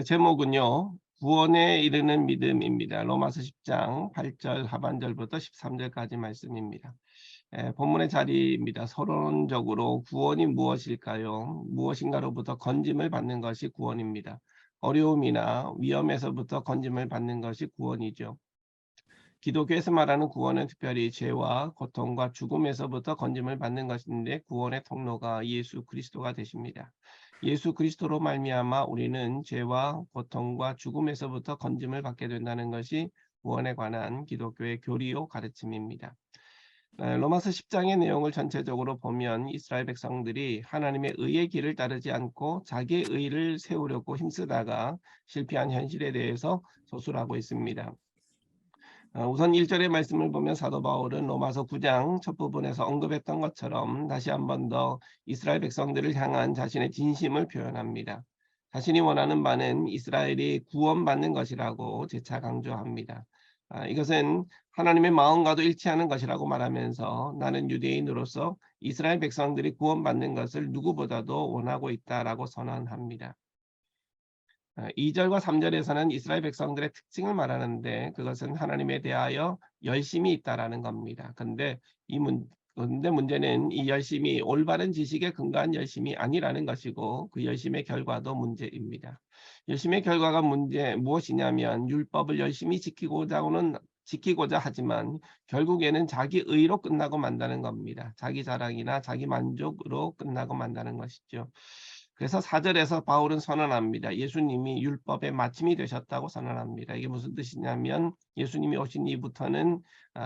제목은요. 구원에 이르는 믿음입니다. 로마서 10장 8절 하반절부터 13절까지 말씀입니다. 본문의 자리입니다. 서론적으로 구원이 무엇일까요? 무엇인가로부터 건짐을 받는 것이 구원입니다. 어려움이나 위험에서부터 건짐을 받는 것이 구원이죠. 기독교에서 말하는 구원은 특별히 죄와 고통과 죽음에서부터 건짐을 받는 것인데 구원의 통로가 예수 그리스도가 되십니다. 예수 그리스도로 말미암아 우리는 죄와 고통과 죽음에서부터 건짐을 받게 된다는 것이 구원에 관한 기독교의 교리요 가르침입니다. 로마서 10장의 내용을 전체적으로 보면 이스라엘 백성들이 하나님의 의의 길을 따르지 않고 자기의 의를 세우려고 힘쓰다가 실패한 현실에 대해서 서술하고 있습니다. 우선 1절의 말씀을 보면 사도 바울은 로마서 9장 첫 부분에서 언급했던 것처럼 다시 한 번 더 이스라엘 백성들을 향한 자신의 진심을 표현합니다. 자신이 원하는 바는 이스라엘이 구원받는 것이라고 재차 강조합니다. 이것은 하나님의 마음과도 일치하는 것이라고 말하면서 나는 유대인으로서 이스라엘 백성들이 구원받는 것을 누구보다도 원하고 있다라고 선언합니다. 2절과 3절에서는 이스라엘 백성들의 특징을 말하는데 그것은 하나님에 대하여 열심이 있다라는 겁니다. 근데 문제는 이 열심이 올바른 지식에 근거한 열심이 아니라는 것이고 그 열심의 결과도 문제입니다. 열심의 결과가 무엇이냐면 율법을 열심히 지키고자 하지만 결국에는 자기 의로 끝나고 만다는 겁니다. 자기 자랑이나 자기 만족으로 끝나고 만다는 것이죠. 그래서 4절에서 바울은 선언합니다. 예수님이 율법의 마침이 되셨다고 선언합니다. 이게 무슨 뜻이냐면 예수님이 오신 이후부터는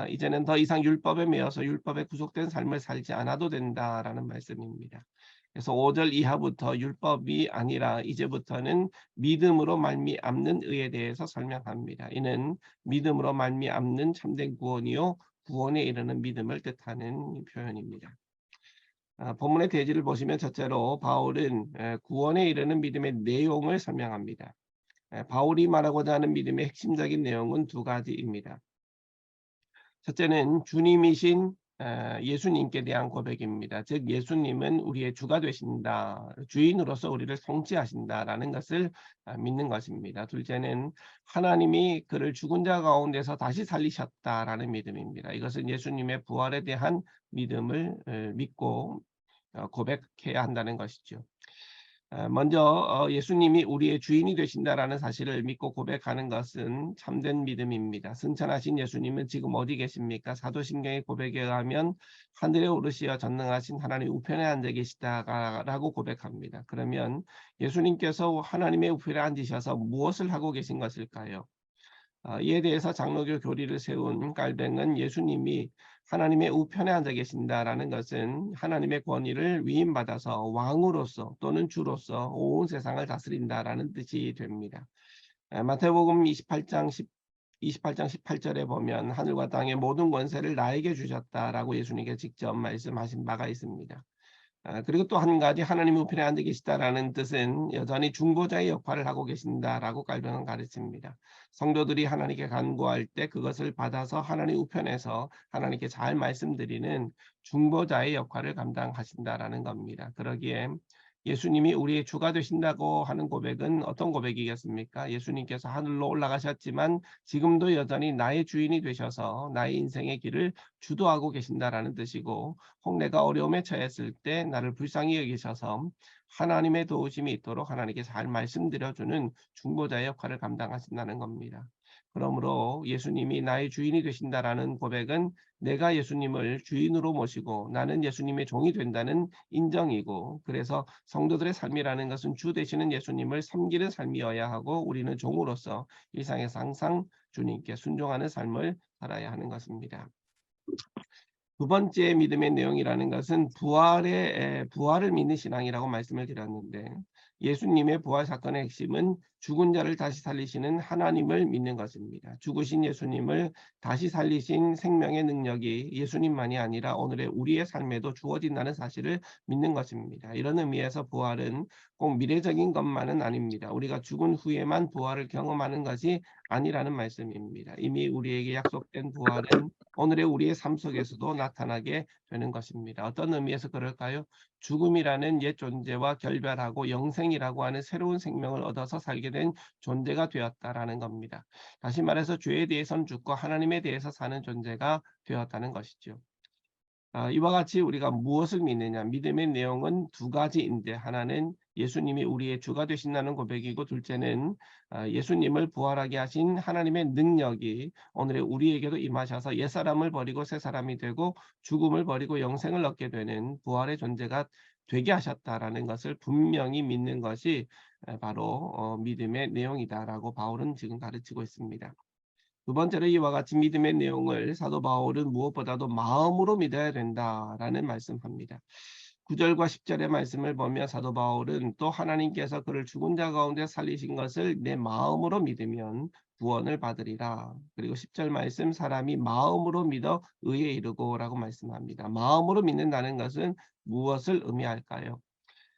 이제는 더 이상 율법에 매여서 율법에 구속된 삶을 살지 않아도 된다라는 말씀입니다. 그래서 5절 이하부터 율법이 아니라 이제부터는 믿음으로 말미암는 의에 대해서 설명합니다. 이는 믿음으로 말미암는 참된 구원이요 구원에 이르는 믿음을 뜻하는 표현입니다. 본문의 대지를 보시면 첫째로 바울은 구원에 이르는 믿음의 내용을 설명합니다. 바울이 말하고자 하는 믿음의 핵심적인 내용은 두 가지입니다. 첫째는 주님이신 예수님께 대한 고백입니다. 즉 예수님은 우리의 주가 되신다. 주인으로서 우리를 통치하신다라는 것을 믿는 것입니다. 둘째는 하나님이 그를 죽은 자 가운데서 다시 살리셨다라는 믿음입니다. 이것은 예수님의 부활에 대한 믿음을 믿고 고백해야 한다는 것이죠. 먼저 예수님이 우리의 주인이 되신다라는 사실을 믿고 고백하는 것은 참된 믿음입니다. 승천하신 예수님은 지금 어디 계십니까? 사도신경의 고백에 의하면 하늘에 오르시어 전능하신 하나님 우편에 앉아 계시다라고 고백합니다. 그러면 예수님께서 하나님의 우편에 앉으셔서 무엇을 하고 계신 것일까요? 이에 대해서 장로교 교리를 세운 깔뱅은 예수님이 하나님의 우편에 앉아 계신다라는 것은 하나님의 권위를 위임받아서 왕으로서 또는 주로서 온 세상을 다스린다라는 뜻이 됩니다. 마태복음 28장 18절에 보면 하늘과 땅의 모든 권세를 나에게 주셨다라고 예수님께 직접 말씀하신 바가 있습니다. 그리고 또 한 가지 하나님 우편에 앉아 계시다라는 뜻은 여전히 중보자의 역할을 하고 계신다라고 깔병은 가르칩니다. 성도들이 하나님께 간구할 때 그것을 받아서 하나님 우편에서 하나님께 잘 말씀드리는 중보자의 역할을 감당하신다라는 겁니다. 그러기에 예수님이 우리의 주가 되신다고 하는 고백은 어떤 고백이겠습니까? 예수님께서 하늘로 올라가셨지만 지금도 여전히 나의 주인이 되셔서 나의 인생의 길을 주도하고 계신다라는 뜻이고 혹 내가 어려움에 처했을 때 나를 불쌍히 여기셔서 하나님의 도우심이 있도록 하나님께 잘 말씀드려주는 중보자의 역할을 감당하신다는 겁니다. 그러므로 예수님이 나의 주인이 되신다라는 고백은 내가 예수님을 주인으로 모시고 나는 예수님의 종이 된다는 인정이고 그래서 성도들의 삶이라는 것은 주 되시는 예수님을 섬기는 삶이어야 하고 우리는 종으로서 일상에서 항상 주님께 순종하는 삶을 살아야 하는 것입니다. 두 번째 믿음의 내용이라는 것은 부활을 믿는 신앙이라고 말씀을 드렸는데 예수님의 부활 사건의 핵심은 죽은 자를 다시 살리시는 하나님을 믿는 것입니다. 죽으신 예수님을 다시 살리신 생명의 능력이 예수님만이 아니라 오늘의 우리의 삶에도 주어진다는 사실을 믿는 것입니다. 이런 의미에서 부활은 꼭 미래적인 것만은 아닙니다. 우리가 죽은 후에만 부활을 경험하는 것이 아니라는 말씀입니다. 이미 우리에게 약속된 부활은 오늘의 우리의 삶 속에서도 나타나게 되는 것입니다. 어떤 의미에서 그럴까요? 죽음이라는 옛 존재와 결별하고 영생이라고 하는 새로운 생명을 얻어서 살게 된 존재가 되었다라는 겁니다. 다시 말해서 죄에 대해서는 죽고 하나님에 대해서 사는 존재가 되었다는 것이죠. 이와 같이 우리가 무엇을 믿느냐, 믿음의 내용은 두 가지인데, 하나는 예수님이 우리의 주가 되신다는 고백이고, 둘째는 예수님을 부활하게 하신 하나님의 능력이 오늘의 우리에게도 임하셔서 옛사람을 버리고 새 사람이 되고 죽음을 버리고 영생을 얻게 되는 부활의 존재가 되게 하셨다라는 것을 분명히 믿는 것이 바로 믿음의 내용이다라고 바울은 지금 가르치고 있습니다. 두 번째로 이와 같이 믿음의 내용을 사도 바울은 무엇보다도 마음으로 믿어야 된다라는 말씀합니다. 9절과 10절의 말씀을 보면 사도 바울은 또 하나님께서 그를 죽은 자 가운데 살리신 것을 내 마음으로 믿으면 구원을 받으리라. 그리고 10절 말씀, 사람이 마음으로 믿어 의에 이르고라고 말씀합니다. 마음으로 믿는다는 것은 무엇을 의미할까요?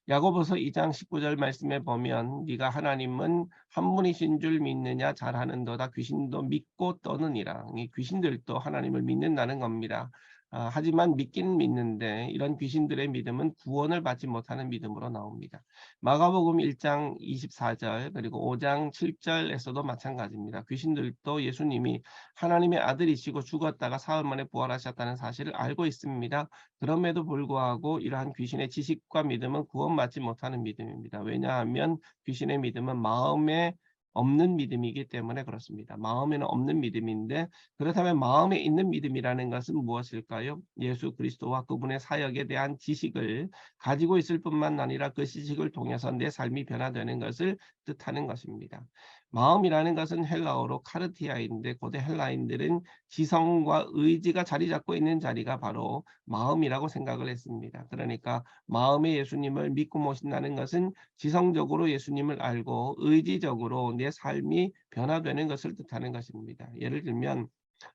야고보서 2장 19절 말씀에 보면 네가 하나님은 한 분이신 줄 믿느냐 잘하는도다 귀신도 믿고 떠느니라. 이 귀신들도 하나님을 믿는다는 겁니다. 하지만 믿긴 믿는데 이런 귀신들의 믿음은 구원을 받지 못하는 믿음으로 나옵니다. 마가복음 1장 24절 그리고 5장 7절에서도 마찬가지입니다. 귀신들도 예수님이 하나님의 아들이시고 죽었다가 사흘 만에 부활하셨다는 사실을 알고 있습니다. 그럼에도 불구하고 이러한 귀신의 지식과 믿음은 구원받지 못하는 믿음입니다. 왜냐하면 귀신의 믿음은 마음에 없는 믿음이기 때문에 그렇습니다. 마음에는 없는 믿음인데, 그렇다면 마음에 있는 믿음이라는 것은 무엇일까요? 예수 그리스도와 그분의 사역에 대한 지식을 가지고 있을 뿐만 아니라 그 지식을 통해서 내 삶이 변화되는 것을 뜻하는 것입니다. 마음이라는 것은 헬라어로 카르티아인데, 고대 헬라인들은 지성과 의지가 자리 잡고 있는 자리가 바로 마음이라고 생각을 했습니다. 그러니까 마음의 예수님을 믿고 모신다는 것은 지성적으로 예수님을 알고 의지적으로 내 삶이 변화되는 것을 뜻하는 것입니다. 예를 들면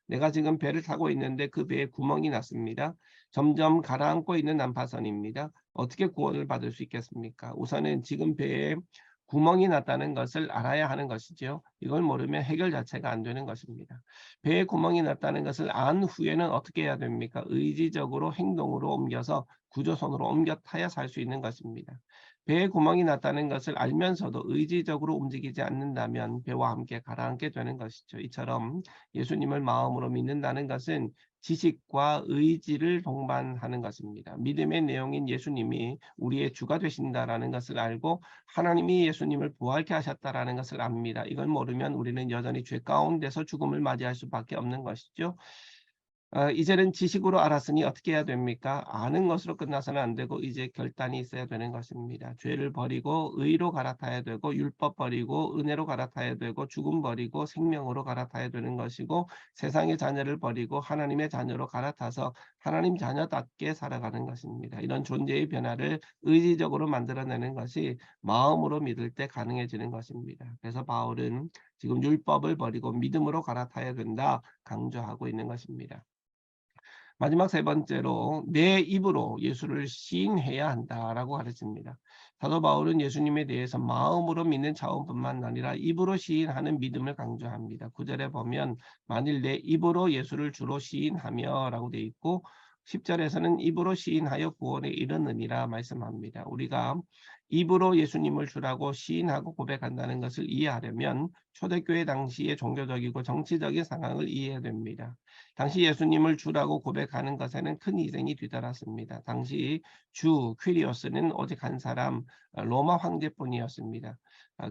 내가 지금 배를 타고 있는데 그 배에 구멍이 났습니다. 점점 가라앉고 있는 난파선입니다. 어떻게 구원을 받을 수 있겠습니까? 우선은 지금 배에 구멍이 났다는 것을 알아야 하는 것이죠. 이걸 모르면 해결 자체가 안 되는 것입니다. 배에 구멍이 났다는 것을 안 후에는 어떻게 해야 됩니까? 의지적으로 행동으로 옮겨서 구조선으로 옮겨 타야 살 수 있는 것입니다. 배에 구멍이 났다는 것을 알면서도 의지적으로 움직이지 않는다면 배와 함께 가라앉게 되는 것이죠. 이처럼 예수님을 마음으로 믿는다는 것은 지식과 의지를 동반하는 것입니다. 믿음의 내용인 예수님이 우리의 주가 되신다라는 것을 알고 하나님이 예수님을 부활케 하셨다라는 것을 압니다. 이걸 모르면 우리는 여전히 죄 가운데서 죽음을 맞이할 수밖에 없는 것이죠. 이제는 지식으로 알았으니 어떻게 해야 됩니까? 아는 것으로 끝나서는 안 되고 이제 결단이 있어야 되는 것입니다. 죄를 버리고 의로 갈아타야 되고 율법 버리고 은혜로 갈아타야 되고 죽음 버리고 생명으로 갈아타야 되는 것이고 세상의 자녀를 버리고 하나님의 자녀로 갈아타서 하나님 자녀답게 살아가는 것입니다. 이런 존재의 변화를 의지적으로 만들어내는 것이 마음으로 믿을 때 가능해지는 것입니다. 그래서 바울은 지금 율법을 버리고 믿음으로 갈아타야 된다 강조하고 있는 것입니다. 마지막 세 번째로 내 입으로 예수를 시인해야 한다라고 가르칩니다. 사도 바울은 예수님에 대해서 마음으로 믿는 차원뿐만 아니라 입으로 시인하는 믿음을 강조합니다. 9절에 보면 만일 내 입으로 예수를 주로 시인하며라고 되어 있고 10절에서는 입으로 시인하여 구원에 이르느니라 말씀합니다. 우리가 입으로 예수님을 주라고 시인하고 고백한다는 것을 이해하려면 초대교회 당시의 종교적이고 정치적인 상황을 이해해야 됩니다. 당시 예수님을 주라고 고백하는 것에는 큰 희생이 뒤따랐습니다. 당시 주 퀴리오스는 오직 한 사람 로마 황제뿐이었습니다.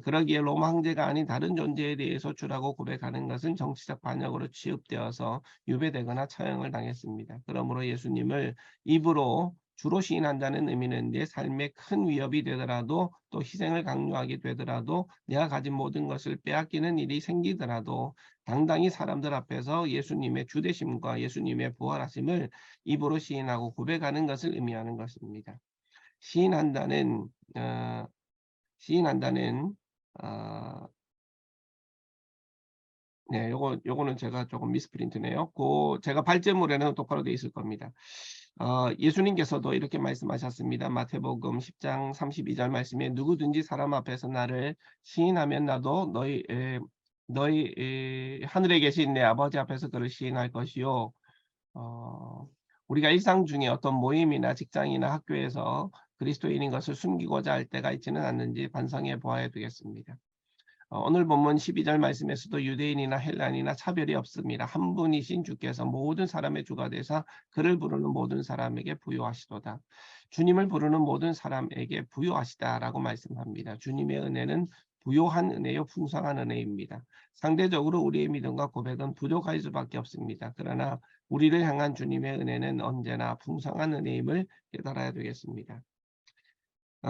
그러기에 로마 황제가 아닌 다른 존재에 대해서 주라고 고백하는 것은 정치적 반역으로 취급되어서 유배되거나 처형을 당했습니다. 그러므로 예수님을 입으로 주로 시인한다는 의미는 내 삶에 큰 위협이 되더라도 또 희생을 강요하게 되더라도 내가 가진 모든 것을 빼앗기는 일이 생기더라도 당당히 사람들 앞에서 예수님의 주되심과 예수님의 부활하심을 입으로 시인하고 고백하는 것을 의미하는 것입니다. 시인한다는 어, 시인한다는 어, 네, 요거는 제가 조금 미스프린트네요. 제가 발제물에는 똑바로 되어 있을 겁니다. 예수님께서도 이렇게 말씀하셨습니다. 마태복음 10장 32절 말씀에 누구든지 사람 앞에서 나를 시인하면 나도 너희 하늘에 계신 내 아버지 앞에서 그를 시인할 것이요. 우리가 일상 중에 어떤 모임이나 직장이나 학교에서 그리스도인인 것을 숨기고자 할 때가 있지는 않는지 반성해 보아야 되겠습니다. 오늘 본문 12절 말씀에서도 유대인이나 헬라인이나 차별이 없습니다. 한 분이신 주께서 모든 사람의 주가 되사 그를 부르는 모든 사람에게 부요하시도다. 주님을 부르는 모든 사람에게 부요하시다라고 말씀합니다. 주님의 은혜는 부요한 은혜요 풍성한 은혜입니다. 상대적으로 우리의 믿음과 고백은 부족할 수밖에 없습니다. 그러나 우리를 향한 주님의 은혜는 언제나 풍성한 은혜임을 깨달아야 되겠습니다.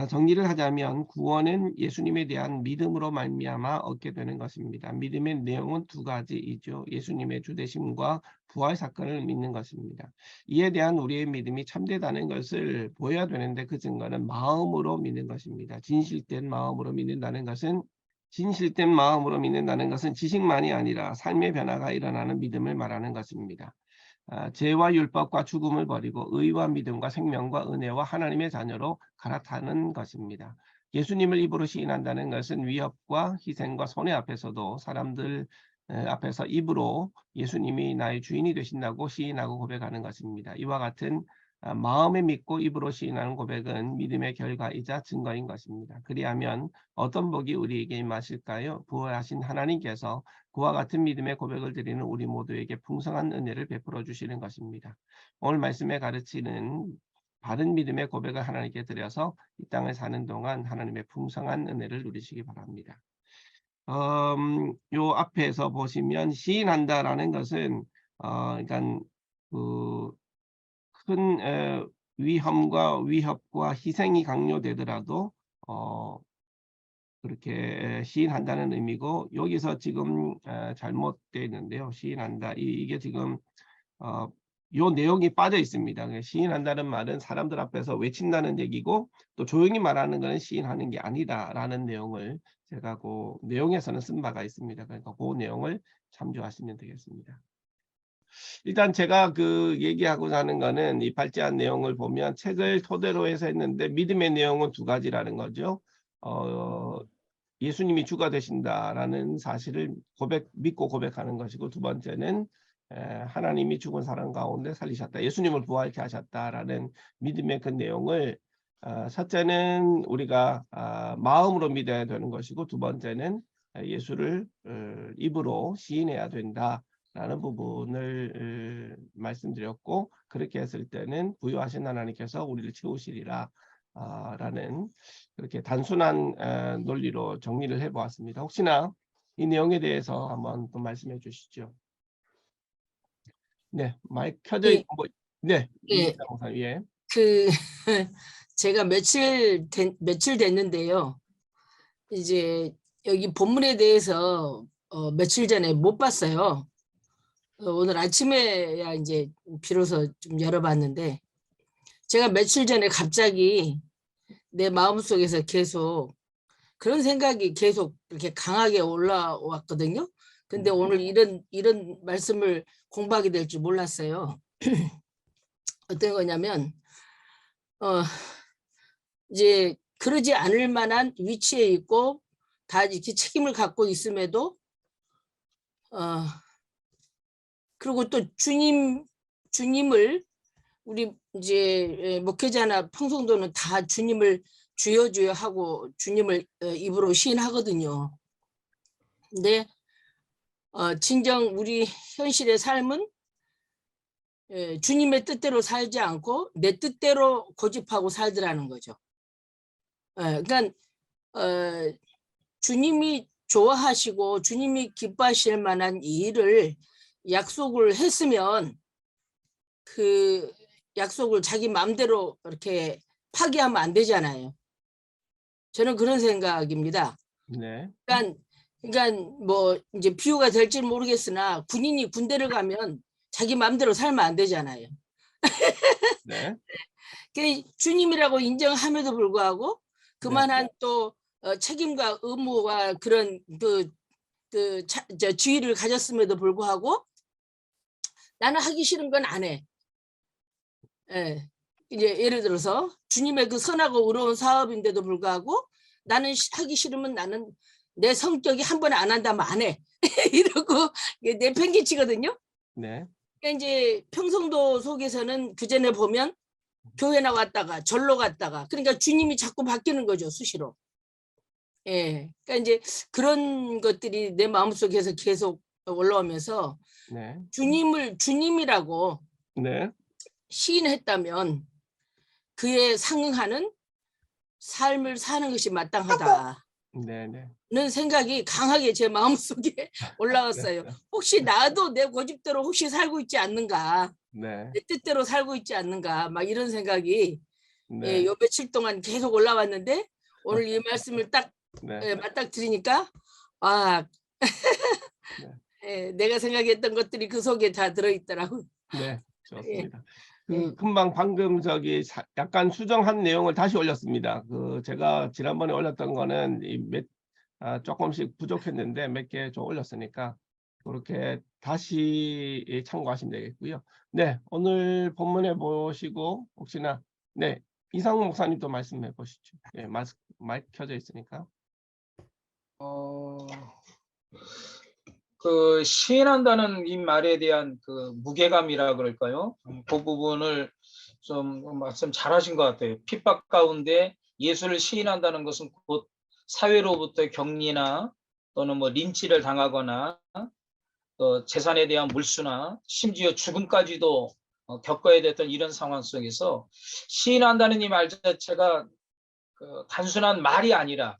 정리를 하자면 구원은 예수님에 대한 믿음으로 말미암아 얻게 되는 것입니다. 믿음의 내용은 두 가지이죠. 예수님의 주되심과 부활 사건을 믿는 것입니다. 이에 대한 우리의 믿음이 참되다는 것을 보여야 되는데 그 증거는 마음으로 믿는 것입니다. 진실된 마음으로 믿는다는 것은 지식만이 아니라 삶의 변화가 일어나는 믿음을 말하는 것입니다. 죄와 율법과 죽음을 버리고 의와 믿음과 생명과 은혜와 하나님의 자녀로 갈아타는 것입니다. 예수님을 입으로 시인한다는 것은 위협과 희생과 손해 앞에서도 사람들 앞에서 입으로 예수님이 나의 주인이 되신다고 시인하고 고백하는 것입니다. 이와 같은 마음에 믿고 입으로 시인하는 고백은 믿음의 결과이자 증거인 것입니다. 그리하면 어떤 복이 우리에게 임하실까요? 부활하신 하나님께서 그와 같은 믿음의 고백을 드리는 우리 모두에게 풍성한 은혜를 베풀어 주시는 것입니다. 오늘 말씀에 가르치는 바른 믿음의 고백을 하나님께 드려서 이 땅을 사는 동안 하나님의 풍성한 은혜를 누리시기 바랍니다. 요 앞에서 보시면 시인한다라는 것은 그러니까 큰 위험과 위협과 희생이 강요되더라도 그렇게 시인한다는 의미고, 여기서 지금 잘못되어 있는데요. 시인한다. 이게 지금 요 내용이 빠져 있습니다. 시인한다는 말은 사람들 앞에서 외친다는 얘기고, 또 조용히 말하는 것은 시인하는 게 아니다라는 내용을 제가 그 내용에서는 쓴 바가 있습니다. 그러니까 그 내용을 참조하시면 되겠습니다. 일단 제가 얘기하고자 하는 거는 이 발제한 내용을 보면 책을 토대로 해서 했는데 믿음의 내용은 두 가지라는 거죠. 예수님이 주가 되신다라는 사실을 믿고 고백하는 것이고, 두 번째는 하나님이 죽은 사람 가운데 살리셨다. 예수님을 부활케 하셨다라는 믿음의 그 내용을 첫째는 우리가 마음으로 믿어야 되는 것이고, 두 번째는 예수를 입으로 시인해야 된다. 라는 부분을 말씀드렸고, 그렇게 했을 때는 부유하신 하나님께서 우리를 채우시리라 라는 그렇게 단순한 논리로 정리를 해보았습니다. 혹시나 이 내용에 대해서 한번 또 말씀해 주시죠. 네, 마이크 켜져 있고, 네, 예, 예. 제가 며칠 됐는데요. 이제 여기 본문에 대해서 며칠 전에 못 봤어요. 오늘 아침에야 이제 비로소 좀 열어봤는데, 제가 며칠 전에 갑자기 내 마음속에서 계속 그런 생각이 계속 이렇게 강하게 올라왔거든요. 근데 오늘 이런 말씀을 공부하게 될 줄 몰랐어요. 어떤 거냐면 이제 그러지 않을 만한 위치에 있고 다 이렇게 책임을 갖고 있음에도 그리고 또 주님을 우리 이제 목회자나 평성도는 다 주님을 주여 하고 주님을 입으로 시인하거든요. 근데 진정 우리 현실의 삶은 주님의 뜻대로 살지 않고 내 뜻대로 고집하고 살더라는 거죠. 그러니까 주님이 좋아하시고 주님이 기뻐하실 만한 일을 약속을 했으면 그 약속을 자기 마음대로 이렇게 파기하면 안 되잖아요. 저는 그런 생각입니다. 네. 그러니까 뭐 이제 비유가 될지 모르겠으나 군인이 군대를 가면 자기 마음대로 살면 안 되잖아요. 네. 주님이라고 인정함에도 불구하고 그만한 또 책임과 의무와 그런 지위를 가졌음에도 불구하고 나는 하기 싫은 건 안 해. 예. 이제 예를 들어서 주님의 그 선하고 의로운 사업인데도 불구하고 나는 하기 싫으면 나는 내 성격이 한 번에 안 한다면 안 해. 이러고 내팽개치거든요. 네. 그러니까 이제 평성도 속에서는 그 전에 보면 교회 나왔다가 절로 갔다가 그러니까 주님이 자꾸 바뀌는 거죠, 수시로. 예. 그러니까 이제 그런 것들이 내 마음속에서 계속 올라오면서 네. 주님을 주님이라고 네. 시인했다면 그에 상응하는 삶을 사는 것이 마땅하다는 네. 네. 생각이 강하게 제 마음속에 올라왔어요. 혹시 나도 내 고집대로 혹시 살고 있지 않는가, 네. 내 뜻대로 살고 있지 않는가, 막 이런 생각이 네. 요 며칠 동안 계속 올라왔는데 오늘 이 말씀을 딱 네. 맞딱 들으니까 아, 네. 내가 생각했던 것들이 그 속에 다 들어있더라고요. 네. 예, 좋습니다. 예. 금방 방금 저기 약간 수정한 내용을 다시 올렸습니다. 제가 지난번에 올렸던 거는 조금씩 부족했는데 몇 개 좀 올렸으니까 그렇게 다시 참고하시면 되겠고요. 네, 오늘 본문에 보시고 혹시나 네, 이상우 목사님도 말씀해 보시죠. 예, 마이크 켜져 있으니까. 그 시인한다는 이 말에 대한 그 무게감이라 그럴까요? 그 부분을 좀 말씀 잘하신 것 같아요. 핍박 가운데 예수를 시인한다는 것은 곧 사회로부터 격리나 또는 뭐 린치를 당하거나 또 재산에 대한 물수나 심지어 죽음까지도 겪어야 됐던 이런 상황 속에서 시인한다는 이 말 자체가 그 단순한 말이 아니라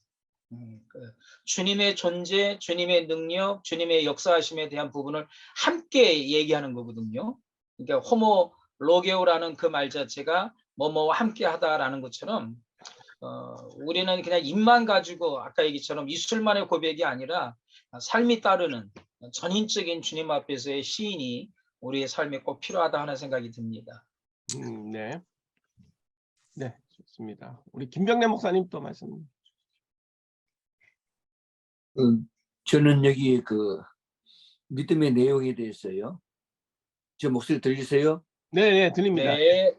주님의 존재, 주님의 능력, 주님의 역사하심에 대한 부분을 함께 얘기하는 거거든요. 그러니까 호모 로게오라는 그 말 자체가 뭐뭐와 함께 하다라는 것처럼 우리는 그냥 입만 가지고 아까 얘기처럼 입술만의 고백이 아니라 삶이 따르는 전인적인 주님 앞에서의 시인이 우리의 삶에 꼭 필요하다 하는 생각이 듭니다. 네. 네, 좋습니다. 우리 김병래 목사님 또 말씀. 저는 여기 그 믿음의 내용에 대해서요. 제 목소리 들리세요? 네, 네, 들립니다. 네.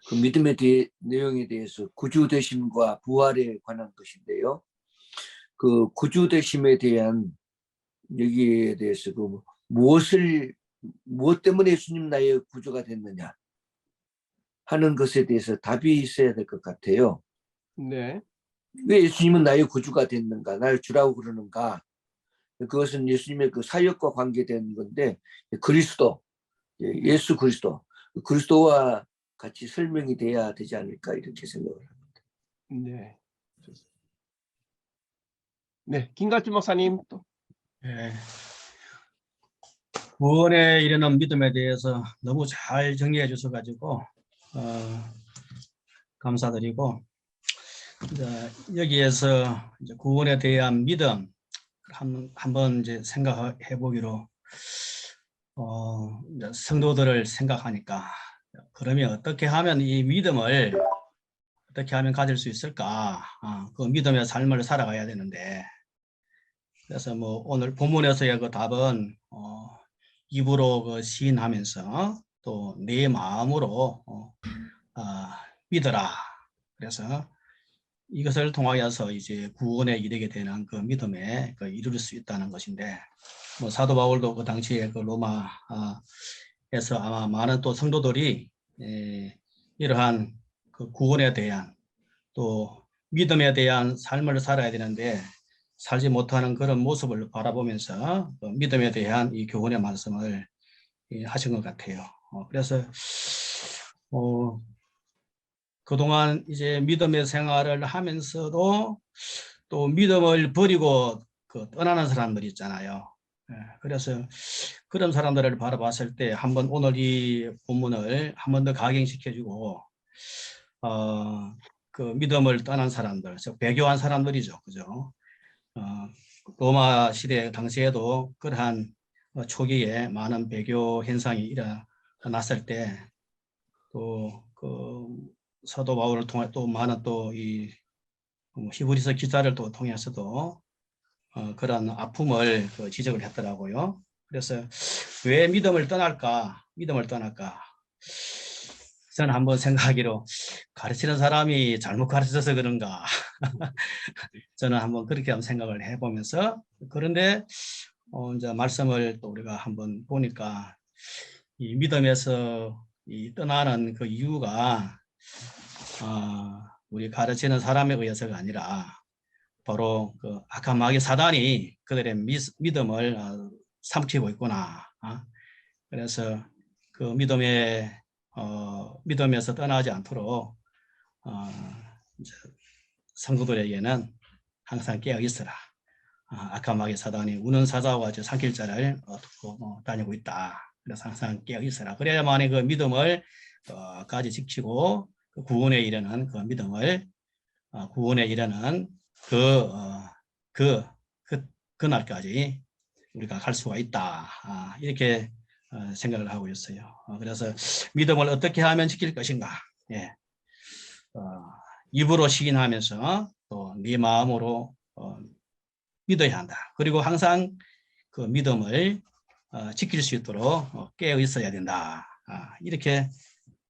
그 믿음의 내용에 대해서 구주되심과 부활에 관한 것인데요. 그 구주되심에 대한 여기에 대해서 무엇 때문에 예수님 나의 구주가 됐느냐 하는 것에 대해서 답이 있어야 될 것 같아요. 네. 왜 예수님은 나의 구주가 됐는가, 나를 주라고 그러는가? 그것은 예수님의 그 사역과 관계된 건데 그리스도, 예수 그리스도와 같이 설명이 돼야 되지 않을까 이렇게 생각을 합니다. 네. 네, 김갑진 목사님 또. 예. 구원에 이르는 믿음에 대해서 너무 잘 정리해 주셔 가지고 감사드리고 이제 여기에서 이제 구원에 대한 믿음 한번 이제 생각해 보기로 이제 성도들을 생각하니까 그러면 어떻게 하면 이 믿음을 어떻게 하면 가질 수 있을까? 그 믿음의 삶을 살아가야 되는데 그래서 뭐 오늘 본문에서의 그 답은 입으로 그 시인하면서 또 내 마음으로 믿어라. 그래서 이것을 통하여서 이제 구원에 이르게 되는 그 믿음에 이룰 수 있다는 것인데, 뭐 사도 바울도 그 당시에 그 로마에서 아마 많은 또 성도들이 이러한 그 구원에 대한 또 믿음에 대한 삶을 살아야 되는데 살지 못하는 그런 모습을 바라보면서 믿음에 대한 이 교훈의 말씀을 하신 것 같아요. 그래서 그동안 이제 믿음의 생활을 하면서도 또 믿음을 버리고 떠나는 사람들이 있잖아요. 그래서 그런 사람들을 바라봤을 때 한번 오늘 이 본문을 한 번 더 각인시켜주고 그 믿음을 떠난 사람들, 즉 배교한 사람들이죠, 그죠? 로마 시대 당시에도 그러한 초기에 많은 배교 현상이 일어났을 때 또 그 사도 바울을 통해 또 많은 또 이 히브리서 기자를 또 통해서도 그런 아픔을 지적을 했더라고요. 그래서 왜 믿음을 떠날까? 저는 한번 생각하기로 가르치는 사람이 잘못 가르쳐서 그런가? 저는 한번 그렇게 한번 생각을 해보면서 그런데 이제 말씀을 또 우리가 한번 보니까 이 믿음에서 이 떠나는 그 이유가 우리 가르치는 사람에 의해서가 아니라 바로 그 악한 마귀 사단이 그들의 믿음을 삼키고 있구나. 그래서 그 믿음에서 떠나지 않도록 이제 성도들에게는 항상 깨어 있어라. 악한 마귀 사단이 우는 사자와 삼킬 자를 두고 다니고 있다. 그래서 항상 깨어 있어라. 그래야만이 그 믿음을 까지 지키고 그 구원에 이르는 그 믿음을 구원에 이르는 그날까지 우리가 갈 수가 있다. 이렇게 생각을 하고 있어요. 그래서 믿음을 어떻게 하면 지킬 것인가? 예. 입으로 시인하면서 또 네 마음으로 믿어야 한다. 그리고 항상 그 믿음을 지킬 수 있도록 깨어 있어야 된다. 이렇게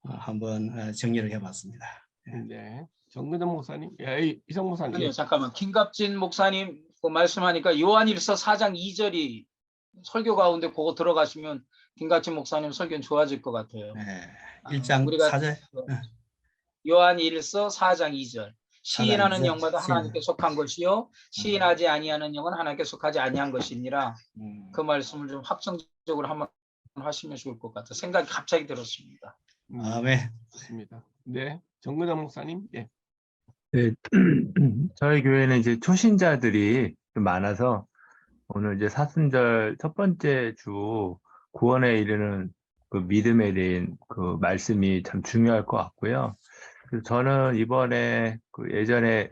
한번 정리를 해봤습니다. 네. 정근원 목사님, 예, 이성 목사님. 아니요, 잠깐만. 김갑진 목사님 그 말씀하니까 요한일서 4장 2절이 설교 가운데 그거 들어가시면 김갑진 목사님 설교는 좋아질 것 같아요. 네. 1장 우리가 4절. 요한일서 4장 2절. 시인하는 4장 2절. 영마다 하나님께 속한 것이요 시인하지 아니하는 영은 하나님께 속하지 아니한 것이니라. 그 말씀을 좀 확정적으로 한번 하시면 좋을 것 같아요. 생각이 갑자기 들었습니다. 아멘. 좋습니다. 네. 정근원 목사님. 예. 네, 저희 교회는 이제 초신자들이 좀 많아서 오늘 이제 사순절 첫 번째 주 구원에 이르는 그 믿음에 대한 그 말씀이 참 중요할 것 같고요. 그래서 저는 이번에 그 예전에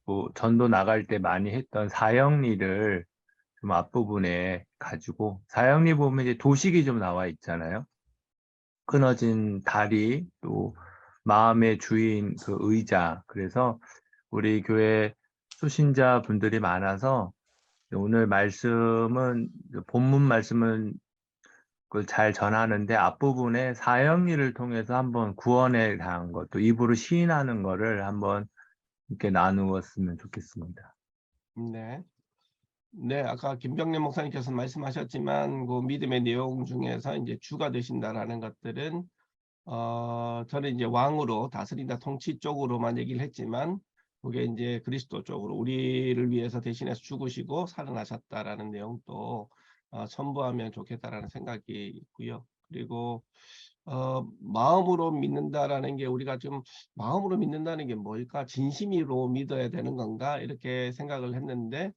뭐 전도 나갈 때 많이 했던 사형리를 좀 앞부분에 가지고 사형리 보면 이제 도식이 좀 나와 있잖아요. 끊어진 다리 또 마음의 주인 그 의자. 그래서 우리 교회 수신자 분들이 많아서 오늘 말씀은 본문 말씀은 그걸 잘 전하는데 앞부분에 사형리를 통해서 한번 구원에 대한 것도 입으로 시인하는 거를 한번 이렇게 나누었으면 좋겠습니다. 네. 네, 아까 김병래 목사님께서 말씀하셨지만 그 믿음의 내용 중에서 이제 주가 되신다라는 것들은 저는 이제 왕으로 다스린다 통치 쪽으로만 얘기를 했지만 그게 이제 그리스도 쪽으로 우리를 위해서 대신해서 죽으시고 살아나셨다라는 내용도 첨부하면 좋겠다라는 생각이 있고요. 그리고 마음으로 믿는다라는 게 우리가 좀 마음으로 믿는다는 게 뭘까? 진심으로 믿어야 되는 건가? 이렇게 생각을 했는데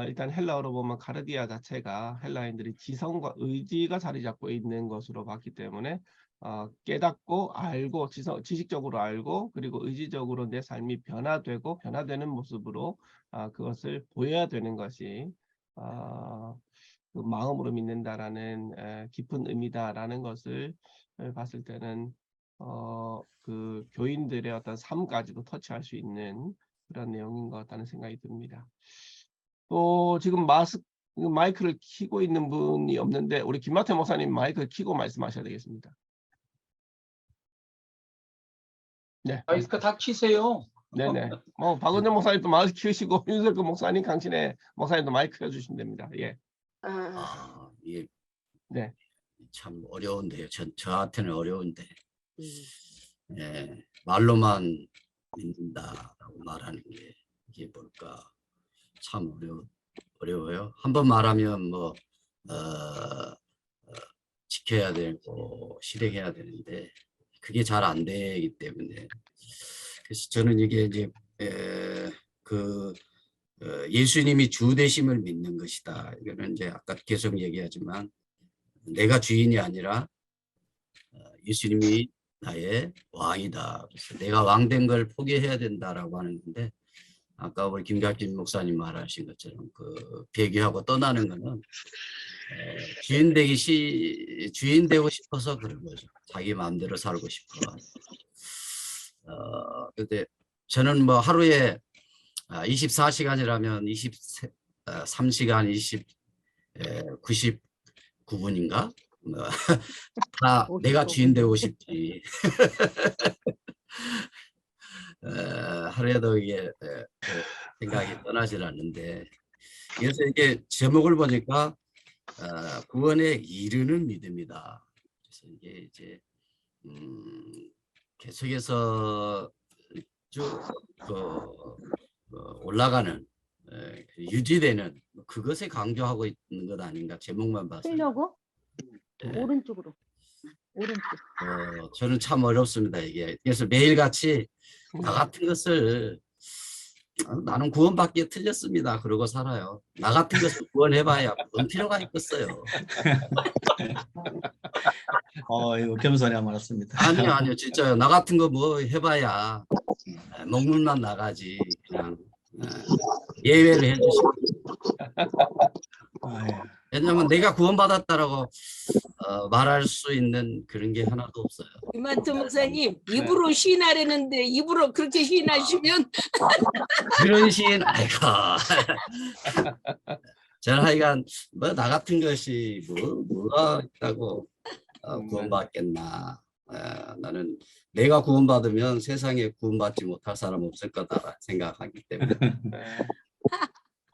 일단 헬라어로 보면 카르디아 자체가 헬라인들이 지성과 의지가 자리 잡고 있는 것으로 봤기 때문에 깨닫고 알고 지식적으로 알고 그리고 의지적으로 내 삶이 변화되고 변화되는 모습으로 그것을 보여야 되는 것이 그 마음으로 믿는다라는 깊은 의미다라는 것을 봤을 때는 그 교인들의 어떤 삶까지도 터치할 수 있는 그런 내용인 것 같다는 생각이 듭니다. 또 지금 마이크를 켜고 있는 분이 없는데 우리 김마태 목사님 마이크를 켜고 말씀하셔야 되겠습니다. 네. 마이크 다 키세요. 네네. 박은정 목사님도 마이크 켜시고 윤석근 목사님, 강신혜 목사님도 마이크 켜주시면 됩니다. 예. 예. 네. 참 어려운데요. 저한테는 어려운데. 예, 말로만 믿는다라고 말하는 게 이게 뭘까? 참 어려워요. 한번 말하면 뭐 지켜야 되고 실행해야 되는데 그게 잘 안 되기 때문에 그래서 저는 이게 이제 예수님이 주 되심을 믿는 것이다. 이거는 이제 아까 계속 얘기하지만 내가 주인이 아니라 예수님이 나의 왕이다. 그래서 내가 왕된 걸 포기해야 된다라고 하는 건데 아까 우리 김갑진 목사님 말하신 것처럼 그 배교하고 떠나는 거는 주인 되고 싶어서 그런 거죠. 자기 마음대로 살고 싶어. 근데 저는 뭐 하루에 24시간이라면 23시간 99분인가? 다 내가 주인 되고 싶지. 하루에도 이게 생각이 떠나질 않는데 그래서 이게 제목을 보니까 구원에 이르는 믿음이다. 그래서 이게 이제 계속해서 쭉 올라가는 유지되는 그것에 강조하고 있는 것 아닌가 제목만 봐서. 틀려고? 네. 오른쪽으로. 오른쪽. 저는 참 어렵습니다 이게. 그래서 매일같이 나 같은 것을 나는 구원받기에 틀렸습니다 그러고 살아요. 나 같은 것을 구원해봐야 뭔 필요가 있겠어요. 이거 겸손히 말았습니다. 아니요 진짜요. 나 같은 거 뭐 해봐야 먹는 맛 나가지. 그냥 예외를 해주시고. 왜냐면 내가 구원받았다라고 말할 수 있는 그런 게 하나도 없어요. 이만트 목사님 입으로 시인하려는데 입으로 그렇게 시인하시면 그런 시인 아이고. 저는 하여간 뭐 나 같은 것이 뭐가 있다고 구원받겠나. 나는 내가 구원받으면 세상에 구원받지 못할 사람 없을 거다 생각하기 때문에.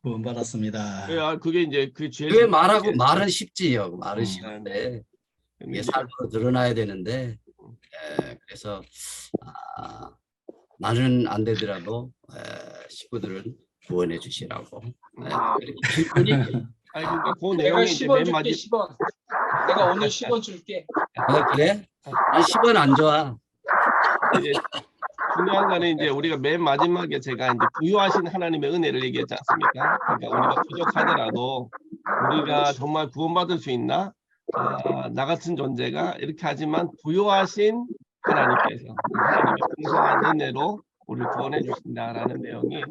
구원받았습니다. 그게 이제 그 죄. 왜 말은 쉽지요. 말은 쉬운데 이게 삶으로 드러나야 되는데. 그래서 나는 안 되더라도 식구들은 구원해 주시라고. 아니 그러니까 그 내가 내용이 이제 10원 맨 줄게. 마지 10원. 내가 오늘 10원 줄게. 그래? 10원 안 좋아. 이제 중요한 거는 이제 우리가 맨 마지막에 제가 이제 부유하신 하나님의 은혜를 얘기했지 않습니까? 그러니까 우리가 부족하더라도 우리가 정말 구원받을 수 있나? 나 같은 존재가 이렇게 하지만 부유하신 하나님께서 하나님의 풍성한 은혜로 우리를 구원해 주신다라는 내용이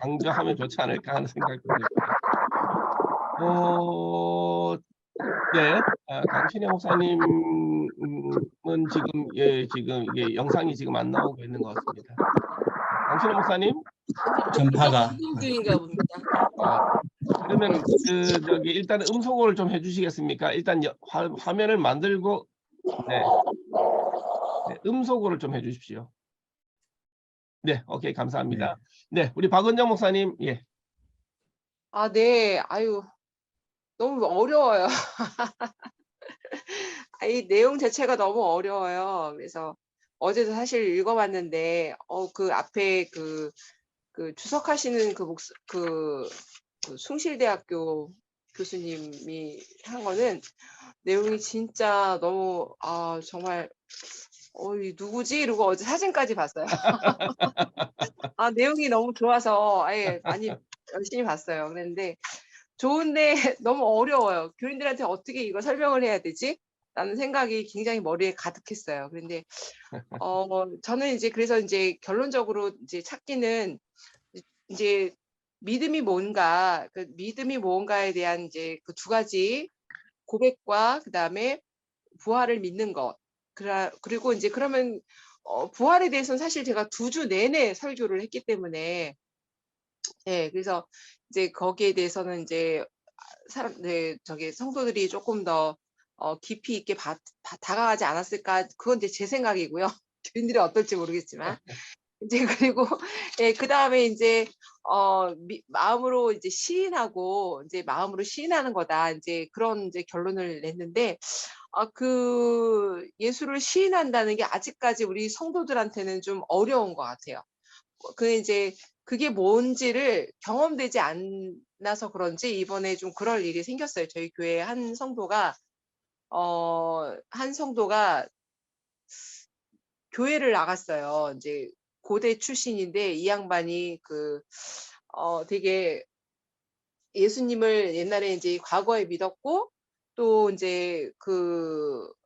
강조하면 좋지 않을까 하는 생각도 듭니다. 네, 강신혜 목사님은 지금 이게 영상이 지금 안 나오고 있는 것 같습니다. 강신혜 목사님? 전파가 중인가 봅니다. 그러면 일단 음소거를 좀 해주시겠습니까? 일단 화면을 만들고 네, 음소거를 좀 해주십시오. 네, 오케이 감사합니다. 네, 우리 박은정 목사님, 예. 네. 아유, 너무 어려워요. 이 내용 자체가 너무 어려워요. 그래서 어제도 사실 읽어봤는데, 그 앞에 그 주석하시는 그 숭실대학교 교수님이 한 거는 내용이 진짜 너무, 정말, 이 누구지? 이러고 어제 사진까지 봤어요. 내용이 너무 좋아서, 많이 열심히 봤어요. 그랬는데, 좋은데 너무 어려워요. 교인들한테 어떻게 이거 설명을 해야 되지? 라는 생각이 굉장히 머리에 가득했어요. 그런데 저는 이제 그래서 이제 결론적으로 이제 찾기는 이제 믿음이 뭔가, 그 믿음이 뭔가에 대한 이제 그 두 가지 고백과 그다음에 부활을 믿는 것. 그리고 이제 그러면 부활에 대해서는 사실 제가 2주 내내 설교를 했기 때문에 그래서 이제 거기에 대해서는 이제 성도들이 조금 더 깊이 있게 다가가지 않았을까? 그건 이제 제 생각이고요. 교인들이 어떨지 모르겠지만 이제 그리고 그 다음에 이제 마음으로 이제 시인하고 이제 마음으로 시인하는 거다. 이제 그런 이제 결론을 냈는데 그 예수를 시인한다는 게 아직까지 우리 성도들한테는 좀 어려운 것 같아요. 그게 뭔지를 경험되지 않아서 그런지 이번에 좀 그럴 일이 생겼어요. 저희 교회 한 성도가 교회를 나갔어요. 이제 고대 출신인데 이 양반이 되게 예수님을 옛날에 이제 과거에 믿었고 또 이제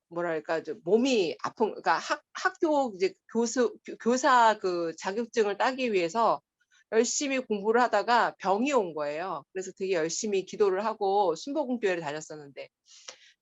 뭐랄까 몸이 아픈, 그러니까 학교 이제 교사 그 자격증을 따기 위해서 열심히 공부를 하다가 병이 온 거예요. 그래서 되게 열심히 기도를 하고 순복음교회를 다녔었는데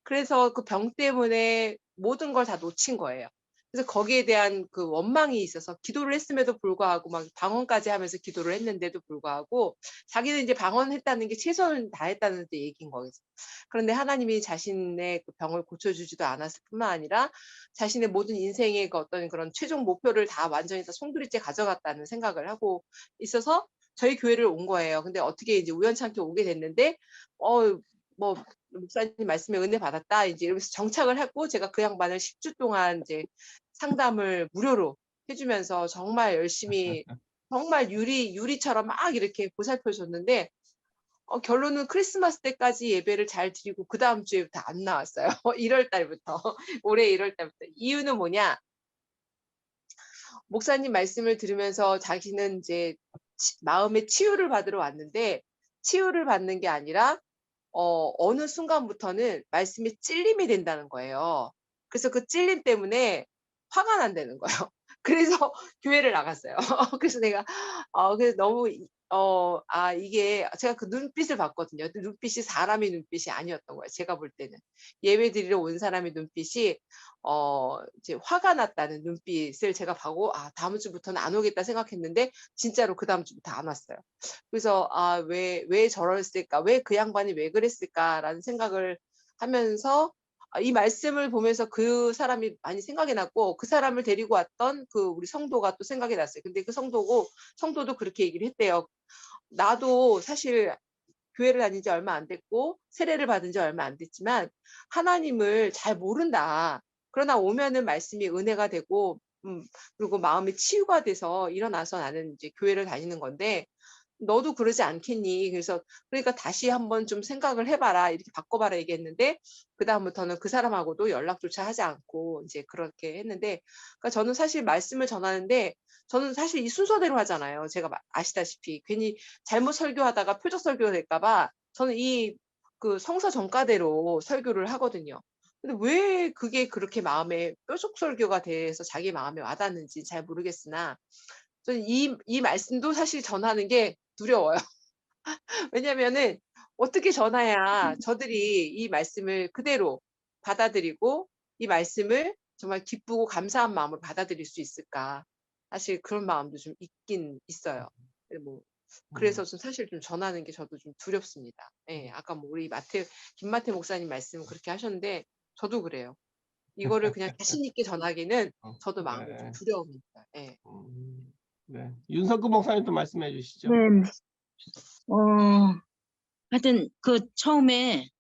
그래서 그 병 때문에 모든 걸 다 놓친 거예요. 그래서 거기에 대한 그 원망이 있어서 기도를 했음에도 불구하고 막 방언까지 하면서 기도를 했는데도 불구하고 자기는 이제 방언했다는 게 최선을 다했다는 데 얘기인 거겠죠. 그런데 하나님이 자신의 그 병을 고쳐주지도 않았을 뿐만 아니라 자신의 모든 인생의 어떤 그런 최종 목표를 다 완전히 다 송두리째 가져갔다는 생각을 하고 있어서 저희 교회를 온 거예요. 근데 어떻게 이제 우연찮게 오게 됐는데 뭐 목사님 말씀에 은혜 받았다. 이제 이러면서 정착을 했고 제가 그 양반을 10주 동안 이제 상담을 무료로 해주면서 정말 열심히 정말 유리처럼 막 이렇게 보살펴 줬는데 결론은 크리스마스 때까지 예배를 잘 드리고 그 다음 주에부터 안 나왔어요. 1월 달부터 올해 1월 달부터. 이유는 뭐냐? 목사님 말씀을 들으면서 자기는 이제 마음의 치유를 받으러 왔는데 치유를 받는 게 아니라 어느 순간부터는 말씀이 찔림이 된다는 거예요. 그래서 그 찔림 때문에 화가 난다는 거예요. 그래서 교회를 나갔어요. 그래서 내가 그래서 너무 이게 제가 그 눈빛을 봤거든요. 그 눈빛이 사람의 눈빛이 아니었던 거예요. 제가 볼 때는 예배 드리러 온 사람의 눈빛이 이제 화가 났다는 눈빛을 제가 보고 다음 주부터는 안 오겠다 생각했는데 진짜로 그 다음 주부터 안 왔어요. 그래서 왜 저랬을까? 왜 그 양반이 왜 그랬을까라는 생각을 하면서 이 말씀을 보면서 그 사람이 많이 생각이 났고 그 사람을 데리고 왔던 그 우리 성도가 또 생각이 났어요. 근데 그 성도도 그렇게 얘기를 했대요. 나도 사실 교회를 다닌 지 얼마 안 됐고 세례를 받은 지 얼마 안 됐지만 하나님을 잘 모른다. 그러나 오면은 말씀이 은혜가 되고 그리고 마음이 치유가 돼서 일어나서 나는 이제 교회를 다니는 건데 너도 그러지 않겠니? 그러니까 다시 한번 좀 생각을 해봐라. 이렇게 바꿔봐라 얘기했는데 그다음부터는 그 사람하고도 연락조차 하지 않고 이제 그렇게 했는데 그러니까 저는 사실 말씀을 전하는데 저는 사실 이 순서대로 하잖아요. 제가 아시다시피 괜히 잘못 설교하다가 표적 설교가 될까 봐 저는 그 성서 정가대로 설교를 하거든요. 근데 왜 그게 그렇게 마음에 뾰족 설교가 돼서 자기 마음에 와닿는지 잘 모르겠으나 저는 이 말씀도 사실 전하는 게 두려워요. 왜냐면은 어떻게 전해야 저들이 이 말씀을 그대로 받아들이고 이 말씀을 정말 기쁘고 감사한 마음으로 받아들일 수 있을까. 사실 그런 마음도 좀 있긴 있어요. 그래서 좀 사실 좀 전하는 게 저도 좀 두렵습니다. 예, 아까 우리 김마태 목사님 말씀 그렇게 하셨는데 저도 그래요. 이거를 그냥 자신 있게 전하기는 저도 마음이 좀 네. 두려웁니다. 예. 네. 윤석근 목사님 또 말씀해 주시죠. 네. 하여튼 그 처음에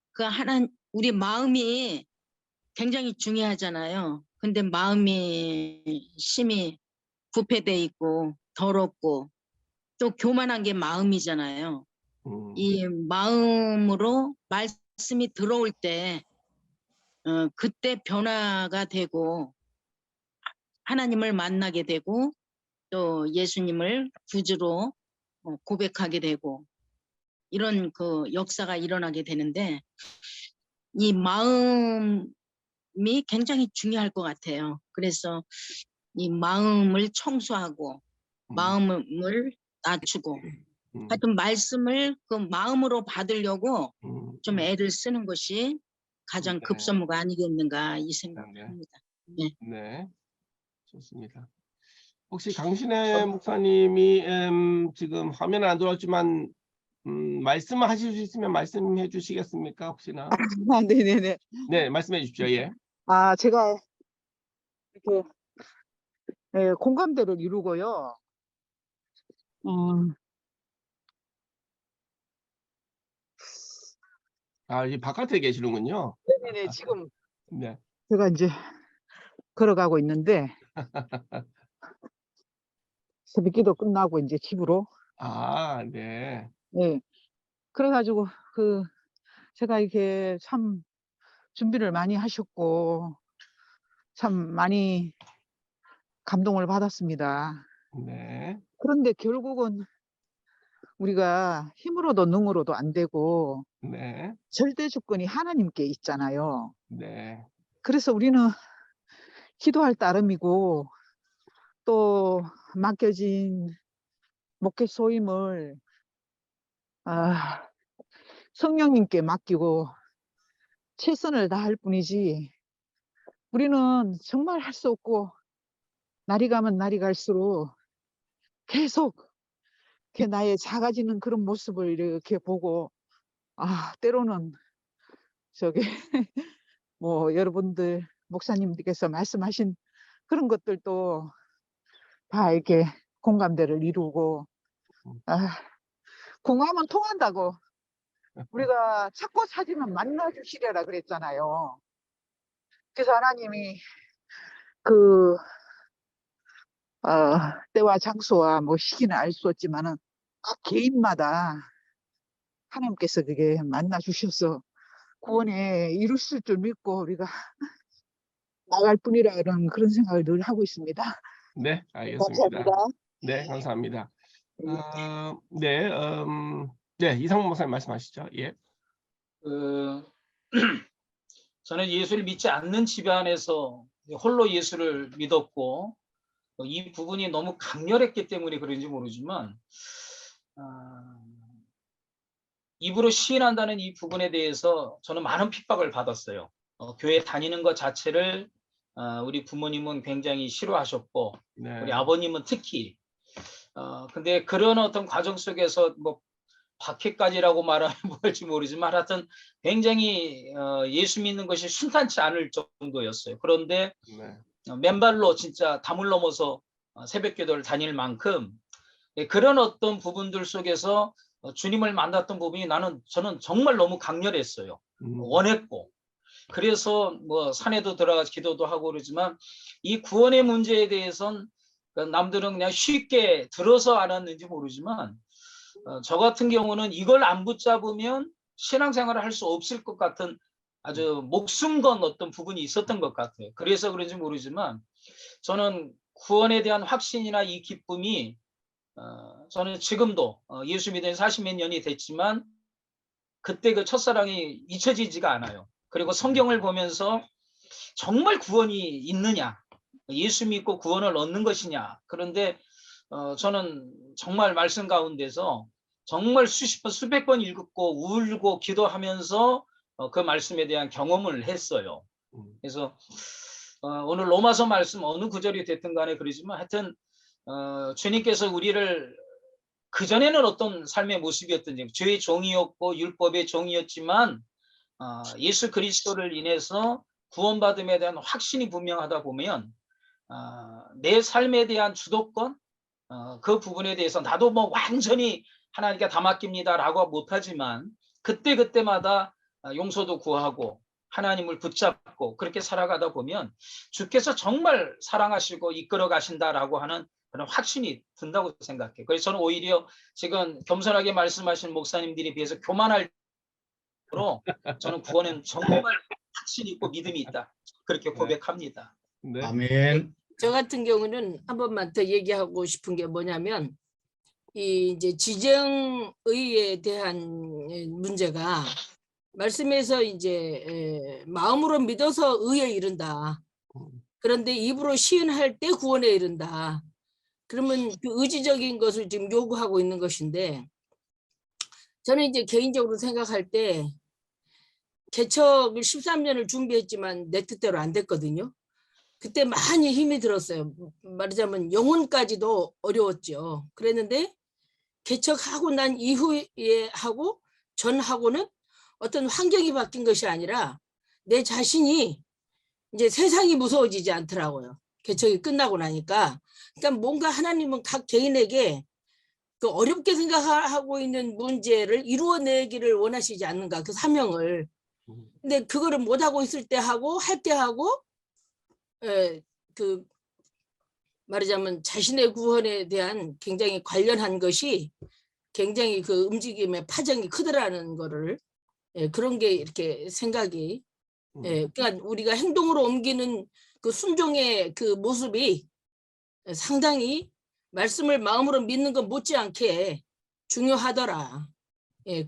우리 마음이 굉장히 중요하잖아요. 근데 마음이 심히 부패돼 있고 더럽고 또 교만한 게 마음이잖아요. 이 마음으로 말씀이 들어올 때 그때 변화가 되고 하나님을 만나게 되고 또 예수님을 구주로 고백하게 되고 이런 그 역사가 일어나게 되는데 이 마음이 굉장히 중요할 것 같아요. 그래서 이 마음을 청소하고 마음을 낮추고 하여튼 말씀을 그 마음으로 받으려고 좀 애를 쓰는 것이 가장 네. 급선무가 아니겠는가 이 생각을 합니다. 네. 네, 좋습니다. 혹시 강신혜 목사님이 지금 화면은 안 들어왔지만 말씀을 하실 수 있으면 말씀해 주시겠습니까? 혹시나? 네네네. 네, 말씀해 주십시오. 예. 제가 이렇게 공감대를 이루고요. 이 바깥에 계시는군요. 네네네. 지금 네. 제가 이제 걸어가고 있는데 새벽기도 끝나고 이제 집으로. 네. 네. 그래가지고 제가 이렇게 참 준비를 많이 하셨고 참 많이 감동을 받았습니다. 네. 그런데 결국은 우리가 힘으로도 능으로도 안 되고 네. 절대 조건이 하나님께 있잖아요. 네. 그래서 우리는 기도할 따름이고 또 맡겨진 목회 소임을 성령님께 맡기고 최선을 다할 뿐이지 우리는 정말 할 수 없고 날이 가면 날이 갈수록 계속 이렇게 나의 작아지는 그런 모습을 이렇게 보고 때로는 뭐 여러분들 목사님들께서 말씀하신 그런 것들도 다 이렇게 공감대를 이루고 공감은 통한다고 우리가 찾고 찾으면 만나주시리라 그랬잖아요. 그래서 하나님이 그 때와 장소와 뭐 시기는 알 수 없지만은 각 개인마다 하나님께서 그게 만나주셔서 구원에 이루실 줄 믿고 우리가 나갈 뿐이라 그런 생각을 늘 하고 있습니다. 네, 알겠습니다. 감사합니다. 네, 감사합니다. 네. 네, 이상문 목사님 말씀하시죠. 예. 저는 예수를 믿지 않는 집안에서 홀로 예수를 믿었고 이 부분이 너무 강렬했기 때문에 그런지 모르지만 입으로 시인한다는 이 부분에 대해서 저는 많은 핍박을 받았어요. 교회 다니는 것 자체를 우리 부모님은 굉장히 싫어하셨고 네. 우리 아버님은 특히 근데 그런 어떤 과정 속에서 뭐 박해까지라고 말하면 뭘지 모르지만 하여튼 굉장히 예수 믿는 것이 순탄치 않을 정도였어요. 그런데 네. 맨발로 진짜 담을 넘어서 새벽기도를 다닐 만큼 그런 어떤 부분들 속에서 주님을 만났던 부분이 저는 정말 너무 강렬했어요. 원했고 그래서 뭐 산에도 들어가서 기도도 하고 그러지만 이 구원의 문제에 대해서는 남들은 그냥 쉽게 들어서 알았는지 모르지만 저 같은 경우는 이걸 안 붙잡으면 신앙생활을 할 수 없을 것 같은 아주 목숨 건 어떤 부분이 있었던 것 같아요. 그래서 그런지 모르지만 저는 구원에 대한 확신이나 이 기쁨이 저는 지금도 예수 믿은 40몇 년이 됐지만 그때 그 첫사랑이 잊혀지지가 않아요. 그리고 성경을 보면서 정말 구원이 있느냐, 예수 믿고 구원을 얻는 것이냐. 그런데 저는 정말 말씀 가운데서 정말 수십 번, 수백 번 읽고 울고 기도하면서 그 말씀에 대한 경험을 했어요. 그래서 오늘 로마서 말씀 어느 구절이 됐든 간에 그러지만 하여튼 주님께서 우리를 그전에는 어떤 삶의 모습이었든지 죄의 종이었고 율법의 종이었지만 예수 그리스도를 인해서 구원받음에 대한 확신이 분명하다 보면 내 삶에 대한 주도권 그 부분에 대해서 나도 뭐 완전히 하나님께 다 맡깁니다라고 못하지만 그때그때마다 용서도 구하고 하나님을 붙잡고 그렇게 살아가다 보면 주께서 정말 사랑하시고 이끌어 가신다라고 하는 그런 확신이 든다고 생각해요. 그래서 저는 오히려 지금 겸손하게 말씀하신 목사님들에 비해서 교만할 정도로 저는 구원은 정말 확신이 있고 믿음이 있다. 그렇게 고백합니다. 네. 아멘. 저 같은 경우는 한 번만 더 얘기하고 싶은 게 뭐냐면 이 이제 지정의에 대한 문제가 말씀에서 이제 마음으로 믿어서 의에 이른다. 그런데 입으로 시인할 때 구원에 이른다. 그러면 그 의지적인 것을 지금 요구하고 있는 것인데 저는 이제 개인적으로 생각할 때 개척을 13년을 준비했지만 내 뜻대로 안 됐거든요. 그때 많이 힘이 들었어요. 말하자면 영혼까지도 어려웠죠. 그랬는데 개척하고 난 이후에 하고 전하고는 어떤 환경이 바뀐 것이 아니라 내 자신이 이제 세상이 무서워지지 않더라고요. 개척이 끝나고 나니까. 그러니까 뭔가 하나님은 각 개인에게 그 어렵게 생각하고 있는 문제를 이루어내기를 원하시지 않는가, 그 사명을. 근데 그거를 못하고 있을 때 하고 할 때 하고 그 말하자면 자신의 구원에 대한 굉장히 관련한 것이 굉장히 그 움직임의 파장이 크더라는 거를 그런 게 이렇게 생각이 그러니까 우리가 행동으로 옮기는 그 순종의 그 모습이 상당히 말씀을 마음으로 믿는 것 못지않게 중요하더라.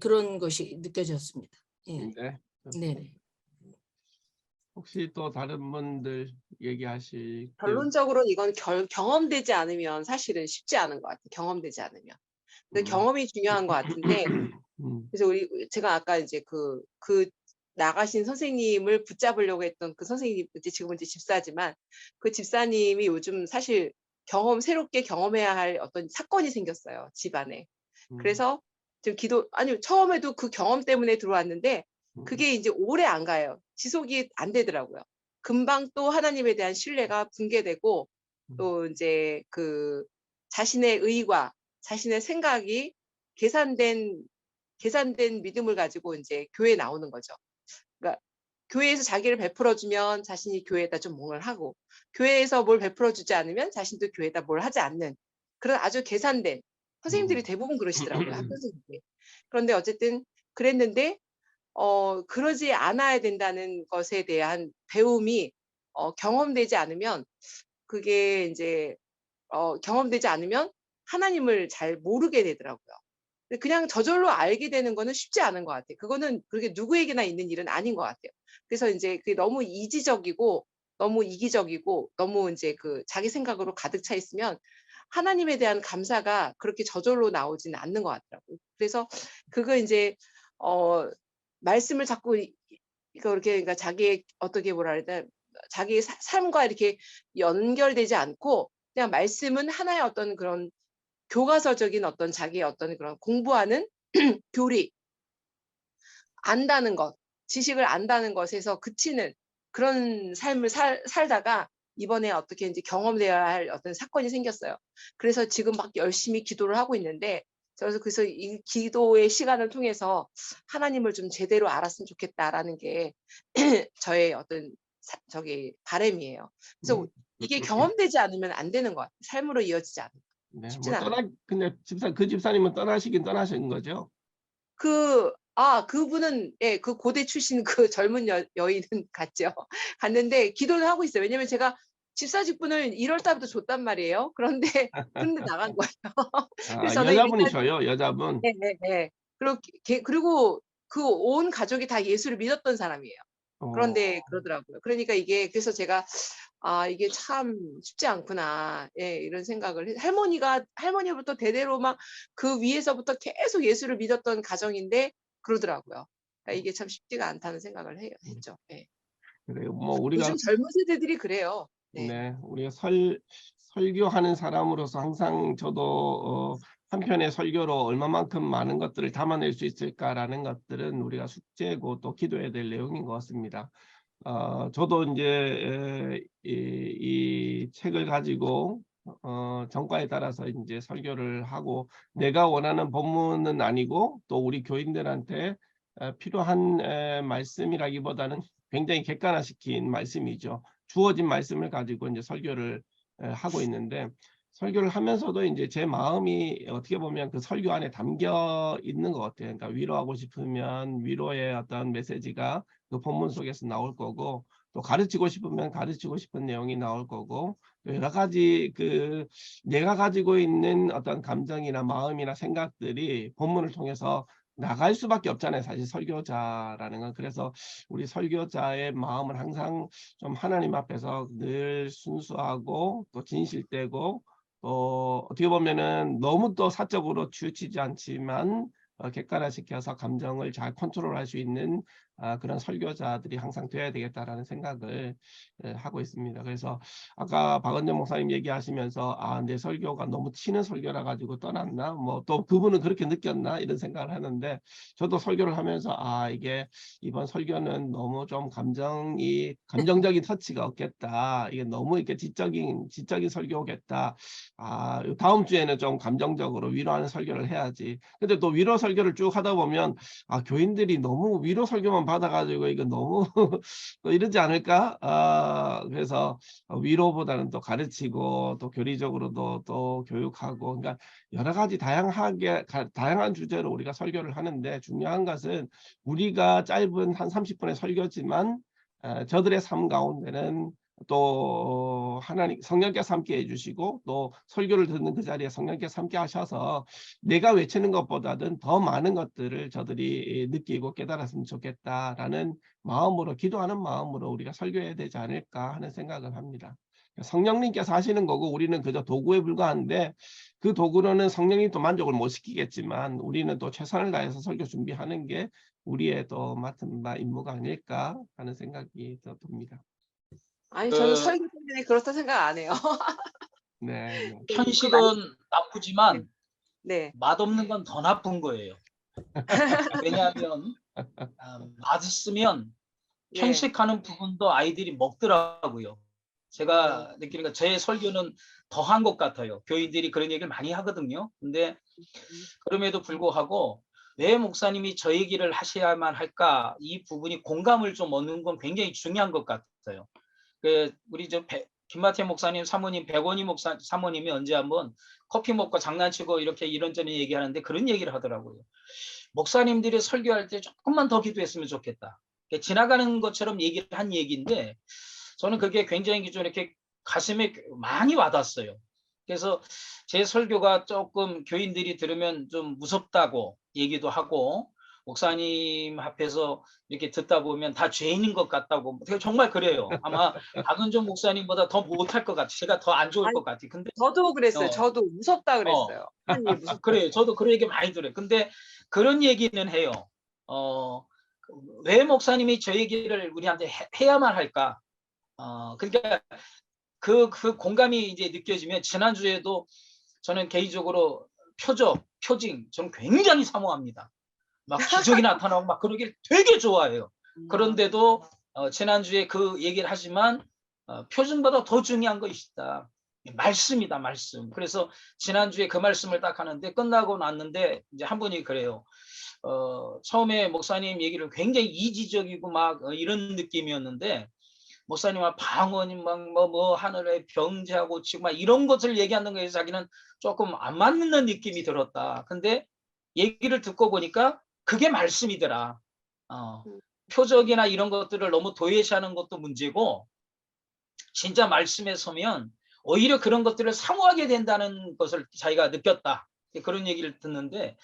그런 것이 느껴졌습니다. 네. 네. 혹시 또 다른 분들 얘기하실 결론적으로는 이건 경험되지 않으면 사실은 쉽지 않은 것 같아요. 경험되지 않으면. 근데 경험이 중요한 것 같은데 그래서 제가 아까 이제 그 나가신 선생님을 붙잡으려고 했던 그 선생님 지금은 이제 집사지만 그 집사님이 요즘 사실 새롭게 경험해야 할 어떤 사건이 생겼어요, 집안에. 그래서 지금 처음에도 그 경험 때문에 들어왔는데 그게 이제 오래 안 가요. 지속이 안 되더라고요. 금방 또 하나님에 대한 신뢰가 붕괴되고 또 이제 그 자신의 의와 자신의 생각이 계산된 계산된 믿음을 가지고 이제 교회에 나오는 거죠. 그러니까 교회에서 자기를 베풀어주면 자신이 교회에다 좀 뭘 하고, 교회에서 뭘 베풀어주지 않으면 자신도 교회에다 뭘 하지 않는 그런 아주 계산된, 선생님들이 대부분 그러시더라고요, 학교 선생님들이. 그런데 어쨌든 그랬는데 그러지 않아야 된다는 것에 대한 배움이 경험되지 않으면, 그게 이제 경험되지 않으면 하나님을 잘 모르게 되더라고요. 근데 그냥 저절로 알게 되는 거는 쉽지 않은 것 같아요. 그거는 그렇게 누구에게나 있는 일은 아닌 것 같아요. 그래서 이제 그게 너무 이지적이고 너무 이기적이고 너무 이제 그 자기 생각으로 가득 차 있으면 하나님에 대한 감사가 그렇게 저절로 나오지는 않는 것 같더라고요. 그래서 그거 이제 말씀을 자꾸 이거 이렇게, 그러니까 자기의 어떻게 뭐라 해야 되나, 자기의 삶과 이렇게 연결되지 않고 그냥 말씀은 하나의 어떤 그런 교과서적인 어떤 자기의 어떤 그런 공부하는 교리, 안다는 것, 지식을 안다는 것에서 그치는 그런 삶을 살다가 이번에 어떻게 이제 경험되어야 할 어떤 사건이 생겼어요. 그래서 지금 막 열심히 기도를 하고 있는데, 그래서 이 기도의 시간을 통해서 하나님을 좀 제대로 알았으면 좋겠다라는 게 저의 어떤 바람이에요. 그래서 이게 경험되지 않으면 안 되는 것 같아요. 삶으로 이어지지 않아요. 네, 쉽진 뭐 않아요. 근데 그 집사님은 떠나시긴 떠나신 거죠? 그분은, 예, 그 고대 출신 그 젊은 여인은 갔죠. 갔는데 기도를 하고 있어요. 왜냐면 제가 집사 직분을 1월 달부터 줬단 말이에요. 그런데 나간 거예요. 그래서 저는 일단, 여자분이셔요, 여자분. 네, 네, 네. 그리고 그 온 가족이 다 예수를 믿었던 사람이에요. 그런데 그러더라고요. 그러니까 이게, 그래서 제가 이게 참 쉽지 않구나. 예, 이런 생각을 할머니부터 대대로 막 그 위에서부터 계속 예수를 믿었던 가정인데 그러더라고요. 그러니까 이게 참 쉽지가 않다는 생각을 했죠. 예. 그래요. 뭐 우리가 요즘 젊은 세대들이 그래요. 네. 네, 우리가 설교하는 사람으로서 항상 저도 한편의 설교로 얼마만큼 많은 것들을 담아낼 수 있을까라는 것들은 우리가 숙제고 또 기도해야 될 내용인 것 같습니다. 저도 이제 이 책을 가지고 정과에 따라서 이제 설교를 하고, 내가 원하는 본문은 아니고 또 우리 교인들한테 필요한 말씀이라기보다는 굉장히 객관화시킨 말씀이죠. 주어진 말씀을 가지고 이제 설교를 하고 있는데, 설교를 하면서도 이제 제 마음이 어떻게 보면 그 설교 안에 담겨 있는 것 같아요. 그러니까 위로하고 싶으면 위로의 어떤 메시지가 그 본문 속에서 나올 거고, 또 가르치고 싶으면 가르치고 싶은 내용이 나올 거고, 또 여러 가지 그 내가 가지고 있는 어떤 감정이나 마음이나 생각들이 본문을 통해서 나갈 수밖에 없잖아요, 사실 설교자라는 건. 그래서 우리 설교자의 마음은 항상 좀 하나님 앞에서 늘 순수하고 또 진실되고, 또 어떻게 보면은 너무 또 사적으로 치우치지 않지만 객관화시켜서 감정을 잘 컨트롤할 수 있는 그런 설교자들이 항상 돼야 되겠다라는 생각을 하고 있습니다. 그래서 아까 박은정 목사님 얘기하시면서 내 설교가 너무 치는 설교라 가지고 떠났나, 뭐 또 그분은 그렇게 느꼈나, 이런 생각을 하는데, 저도 설교를 하면서 이게 이번 설교는 너무 좀 감정적인 터치가 없겠다, 이게 너무 이렇게 지적인 설교겠다, 다음 주에는 좀 감정적으로 위로하는 설교를 해야지. 근데 또 위로 설교를 쭉 하다 보면 교인들이 너무 위로 설교만 받아가지고 이거 너무 또 이러지 않을까? 그래서 위로보다는 또 가르치고 또 교리적으로도 또 교육하고, 그러니까 여러 가지 다양한 주제로 우리가 설교를 하는데, 중요한 것은 우리가 짧은 한 30분의 설교지만 저들의 삶 가운데는 또 하나님 성령께서 함께 해주시고, 또 설교를 듣는 그 자리에 성령께서 함께 하셔서 내가 외치는 것보다는 더 많은 것들을 저들이 느끼고 깨달았으면 좋겠다라는 마음으로, 기도하는 마음으로 우리가 설교해야 되지 않을까 하는 생각을 합니다. 성령님께서 하시는 거고 우리는 그저 도구에 불과한데, 그 도구로는 성령님도 만족을 못 시키겠지만 우리는 또 최선을 다해서 설교 준비하는 게 우리의 또 맡은 바 임무가 아닐까 하는 생각이 듭니다. 아니, 저는 설교 때문에 그렇다 생각 안 해요. 네, 네. 현실은 나쁘지만 네. 맛없는 건 더 나쁜 거예요. 왜냐하면 맛있으면 네. 편식하는 부분도 아이들이 먹더라고요. 제가 느끼니까 제 설교는 더한 것 같아요. 교인들이 그런 얘기를 많이 하거든요. 근데 그럼에도 불구하고 왜 목사님이 저 얘기를 하셔야만 할까? 이 부분이 공감을 좀 얻는 건 굉장히 중요한 것 같아요. 우리 김마태 목사님 사모님 백원희 사모님이 언제 한번 커피 먹고 장난치고 이렇게 이런저런 얘기하는데 그런 얘기를 하더라고요. 목사님들이 설교할 때 조금만 더 기도했으면 좋겠다. 지나가는 것처럼 얘기를 한 얘기인데 저는 그게 굉장히 좀 이렇게 가슴에 많이 와닿았어요. 그래서 제 설교가 조금 교인들이 들으면 좀 무섭다고 얘기도 하고 목사님 앞에서 이렇게 듣다 보면 다 죄인인 것 같다고 정말 그래요. 아마 박은종 목사님보다 더 못할 것 같아요. 제가 더 안 좋을 것 같아요. 근데 저도 그랬어요. 어. 저도 무섭다 그랬어요. 하나님 무섭다. 그래요. 저도 그런 얘기 많이 들어요. 근데 그런 얘기는 해요. 왜 목사님이 저 얘기를 우리한테 해야만 할까? 그러니까 그 공감이 이제 느껴지면 지난주에도 저는 개인적으로 표징 저는 굉장히 사모합니다. 막 기적이 나타나고 막 그러길 되게 좋아해요. 그런데도 지난주에 그 얘기를 하지만 표징보다 더 중요한 것이 있다. 말씀이다, 말씀. 그래서 지난주에 그 말씀을 딱 하는데 끝나고 났는데 이제 한 분이 그래요. 처음에 목사님 얘기를 굉장히 이지적이고 막 이런 느낌이었는데 목사님과 방언이 막 뭐 하늘에 병자고 지금 막 이런 것을 얘기하는 거에 자기는 조금 안 맞는 느낌이 들었다. 근데 얘기를 듣고 보니까 그게 말씀이더라. 표적이나 이런 것들을 너무 도외시하는 것도 문제고 진짜 말씀에 서면 오히려 그런 것들을 사모하게 된다는 것을 자기가 느꼈다. 그런 얘기를 듣는데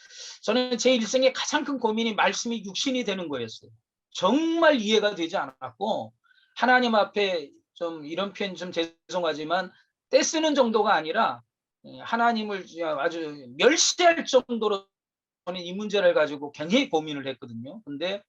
저는 제 일생의 가장 큰 고민이 말씀이 육신이 되는 거였어요. 정말 이해가 되지 않았고 하나님 앞에 좀 이런 표현 좀 죄송하지만 떼쓰는 정도가 아니라 하나님을 아주 멸시할 정도로 저는 이 문제를 가지고 굉장히 고민을 했거든요. 근데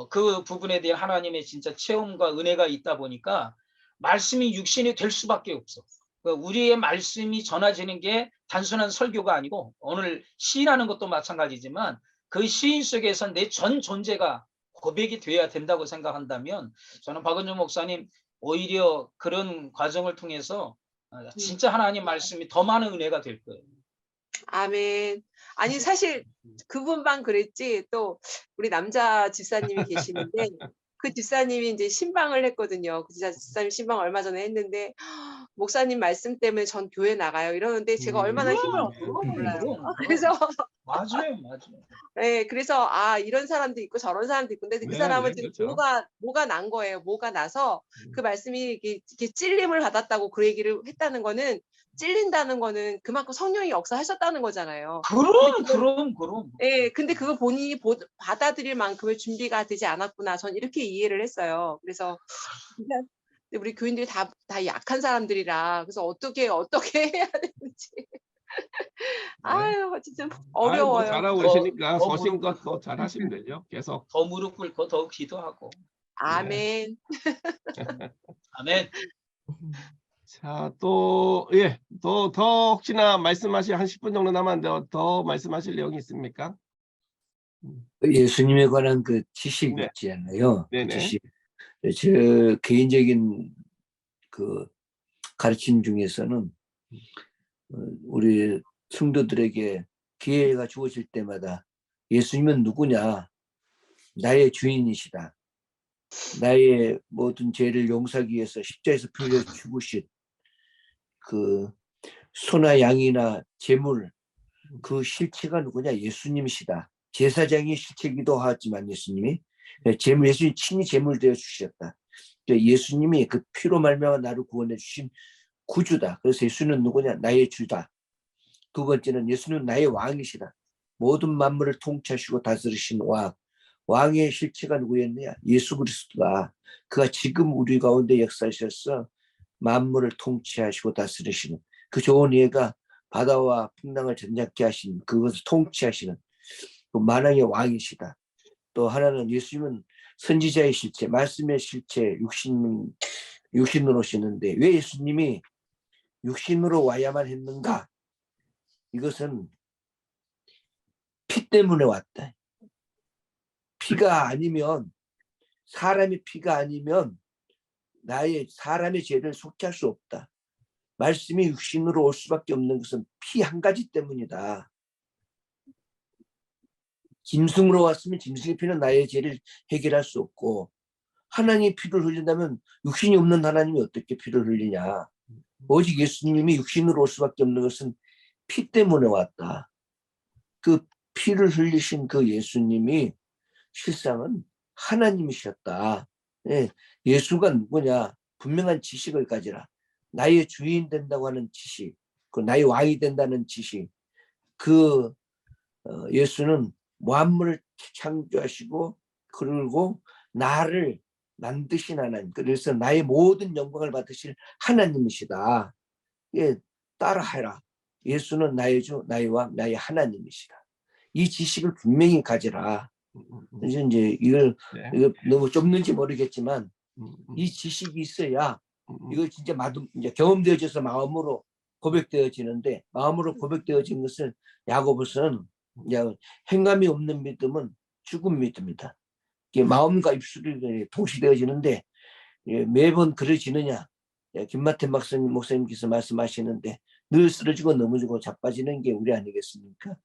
그 부분에 대한 하나님의 진짜 체험과 은혜가 있다 보니까 말씀이 육신이 될 수밖에 없어. 우리의 말씀이 전해지는 게 단순한 설교가 아니고 오늘 시인하는 것도 마찬가지지만 그 시인 속에서 내 전 존재가 고백이 돼야 된다고 생각한다면 저는 박은종 목사님 오히려 그런 과정을 통해서 진짜 하나님 말씀이 더 많은 은혜가 될 거예요. 아멘. 아니 사실 그분만 그랬지 또 우리 남자 집사님이 계시는데 그 집사님이 이제 신방을 했거든요. 그 집사님 신방 얼마 전에 했는데 목사님 말씀 때문에 전 교회 나가요 이러는데 제가 얼마나 힘을 얻는지 몰라요. 그래서 맞아요. 네, 그래서 이런 사람도 있고 저런 사람도 있고 근데 그 네, 사람은 네, 지금 그렇죠. 뭐가 난 거예요. 뭐가 나서 그 말씀이 이렇게 찔림을 받았다고 그 얘기를 했다는 거는 찔린다는 거는 그만큼 성령이 역사하셨다는 거잖아요. 그럼. 예, 근데 그거 본인이 받아들일 만큼의 준비가 되지 않았구나. 전 이렇게 이해를 했어요. 그래서 진짜 우리 교인들이 다 약한 사람들이라 그래서 어떻게 해야 되는지. 아유, 진짜 뭐 어려워요. 잘하고 계시니까 더 소신껏 또 잘하시면 되죠. 계속. 더 무릎 꿇고 더 기도하고. 아멘. 아멘. 자, 또, 예, 더 혹시나 말씀하실 한 10분 정도 남았는데 더 말씀하실 내용이 있습니까? 예수님에 관한 그 지식 네. 있지 않나요? 그 네네. 지식. 제 개인적인 그 가르침 중에서는 우리 성도들에게 기회가 주어질 때마다 예수님은 누구냐? 나의 주인이시다. 나의 모든 죄를 용서하기 위해서 십자에서 풀려 죽으신 그 소나 양이나 재물 그 실체가 누구냐? 예수님이시다. 제사장이 실체이기도 하지만 예수님이 예수님 친히 제물 되어 주셨다. 예수님이 그 피로 말미암아 나를 구원해 주신 구주다. 그래서 예수는 누구냐? 나의 주다. 두 번째는 예수는 나의 왕이시다. 모든 만물을 통치하시고 다스리신 왕. 왕의 실체가 누구였느냐? 예수 그리스도다. 그가 지금 우리 가운데 역사하셔서 만물을 통치하시고 다스리시는 그 좋은 예가 바다와 풍랑을 전략케 하신 그것을 통치하시는 그 만왕의 왕이시다. 또 하나는 예수님은 선지자의 실체, 말씀의 실체, 육신으로 오시는데 왜 예수님이 육신으로 와야만 했는가? 이것은 피 때문에 왔다. 피가 아니면 사람의 피가 아니면 사람의 죄를 속죄할 수 없다. 말씀이 육신으로 올 수밖에 없는 것은 피 한 가지 때문이다. 짐승으로 왔으면 짐승의 피는 나의 죄를 해결할 수 없고 하나님이 피를 흘린다면 육신이 없는 하나님이 어떻게 피를 흘리냐. 오직 예수님이 육신으로 올 수밖에 없는 것은 피 때문에 왔다. 그 피를 흘리신 그 예수님이 실상은 하나님이셨다. 예, 예수가 누구냐? 분명한 지식을 가지라. 나의 주인 된다고 하는 지식, 그 나의 왕이 된다는 지식. 그 예수는 만물을 창조하시고 그리고 나를 만드신 하나님, 그래서 나의 모든 영광을 받으실 하나님이시다. 예, 따라해라. 예수는 나의 주, 나의 왕, 나의 하나님이시다. 이 지식을 분명히 가지라. 그래서 이제 이거 너무 좁는지 모르겠지만 이 지식이 있어야 이거 진짜 이제 경험되어져서 마음으로 고백되어지는데, 마음으로 고백되어진 것을 야고보서는 행함이 없는 믿음은 죽은 믿음이다. 이게 마음과 입술이 동시되어지는데 매번 그러지느냐? 김마태 목사님께서 말씀하시는데 늘 쓰러지고 넘어지고 자빠지는 게 우리 아니겠습니까?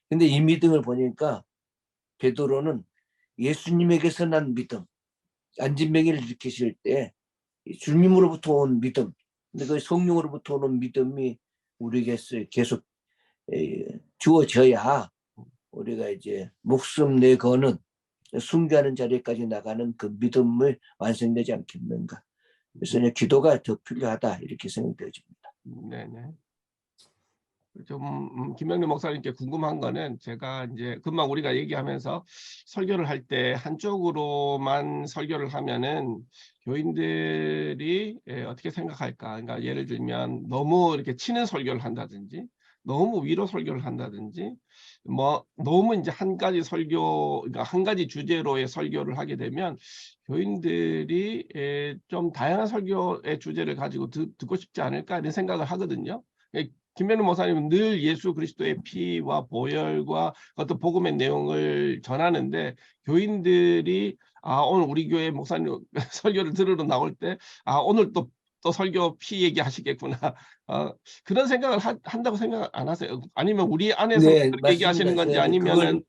근데 이 믿음을 보니까 베드로는 예수님에게서 난 믿음, 안진병이를 일으키실 때 주님으로부터 온 믿음, 근데 그 성령으로부터 오는 믿음이 우리에게 계속 주어져야 우리가 이제 목숨 내거는 순교하는 자리까지 나가는 그 믿음을 완성되지 않겠는가. 그래서 이제 기도가 더 필요하다 이렇게 생각되어집니다. 네네. 좀 김명래 목사님께 궁금한 거는, 제가 이제 금방 우리가 얘기하면서 설교를 할 때 한쪽으로만 설교를 하면은 교인들이 어떻게 생각할까? 그러니까 예를 들면 너무 이렇게 치는 설교를 한다든지, 너무 위로 설교를 한다든지, 뭐 너무 이제 한 가지 설교, 그러니까 한 가지 주제로의 설교를 하게 되면 교인들이 좀 다양한 설교의 주제를 가지고 듣고 싶지 않을까 이런 생각을 하거든요. 김명래 목사님은 늘 예수 그리스도의 피와 보혈과 어떤 복음의 내용을 전하는데, 교인들이 오늘 우리 교회 목사님 설교를 들으러 나올 때 오늘 또 설교 피 얘기하시겠구나, 그런 생각을 한다고 생각 안 하세요? 아니면 우리 안에서 네, 그렇게 얘기하시는 건지, 아니면은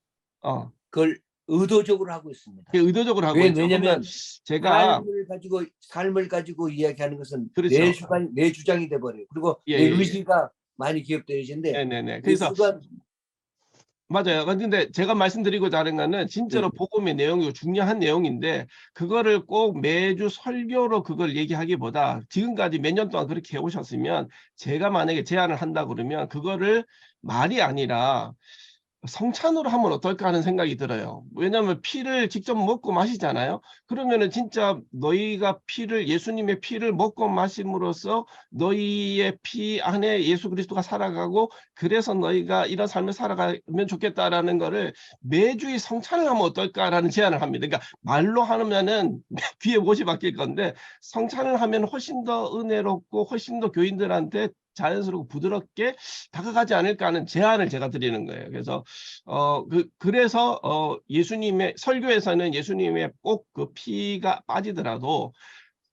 그걸 의도적으로 하고 있습니다. 의도적으로 하고 있죠. 왜냐하면 제가 삶을 가지고 이야기하는 것은 그렇죠. 내 주장이 돼버려요. 그리고 예, 내 예, 예. 의지가 많이 기억되어지는데 네네네. 그래서 예수가 맞아요. 근데 제가 말씀드리고자 하는 거는 진짜로 복음의 내용이고 중요한 내용인데, 그거를 꼭 매주 설교로 그걸 얘기하기보다 지금까지 몇 년 동안 그렇게 해오셨으면, 제가 만약에 제안을 한다 그러면 그거를 말이 아니라 성찬으로 하면 어떨까 하는 생각이 들어요. 왜냐하면 피를 직접 먹고 마시잖아요. 그러면은 진짜 너희가 예수님의 피를 먹고 마심으로써 너희의 피 안에 예수 그리스도가 살아가고, 그래서 너희가 이런 삶을 살아가면 좋겠다라는 거를 매주의 성찬을 하면 어떨까라는 제안을 합니다. 그러니까 말로 하면은 귀에 못이 박힐 건데, 성찬을 하면 훨씬 더 은혜롭고 훨씬 더 교인들한테 자연스럽고 부드럽게 다가가지 않을까 하는 제안을 제가 드리는 거예요. 그래서 그래서 예수님의 설교에서는 예수님의 꼭 그 피가 빠지더라도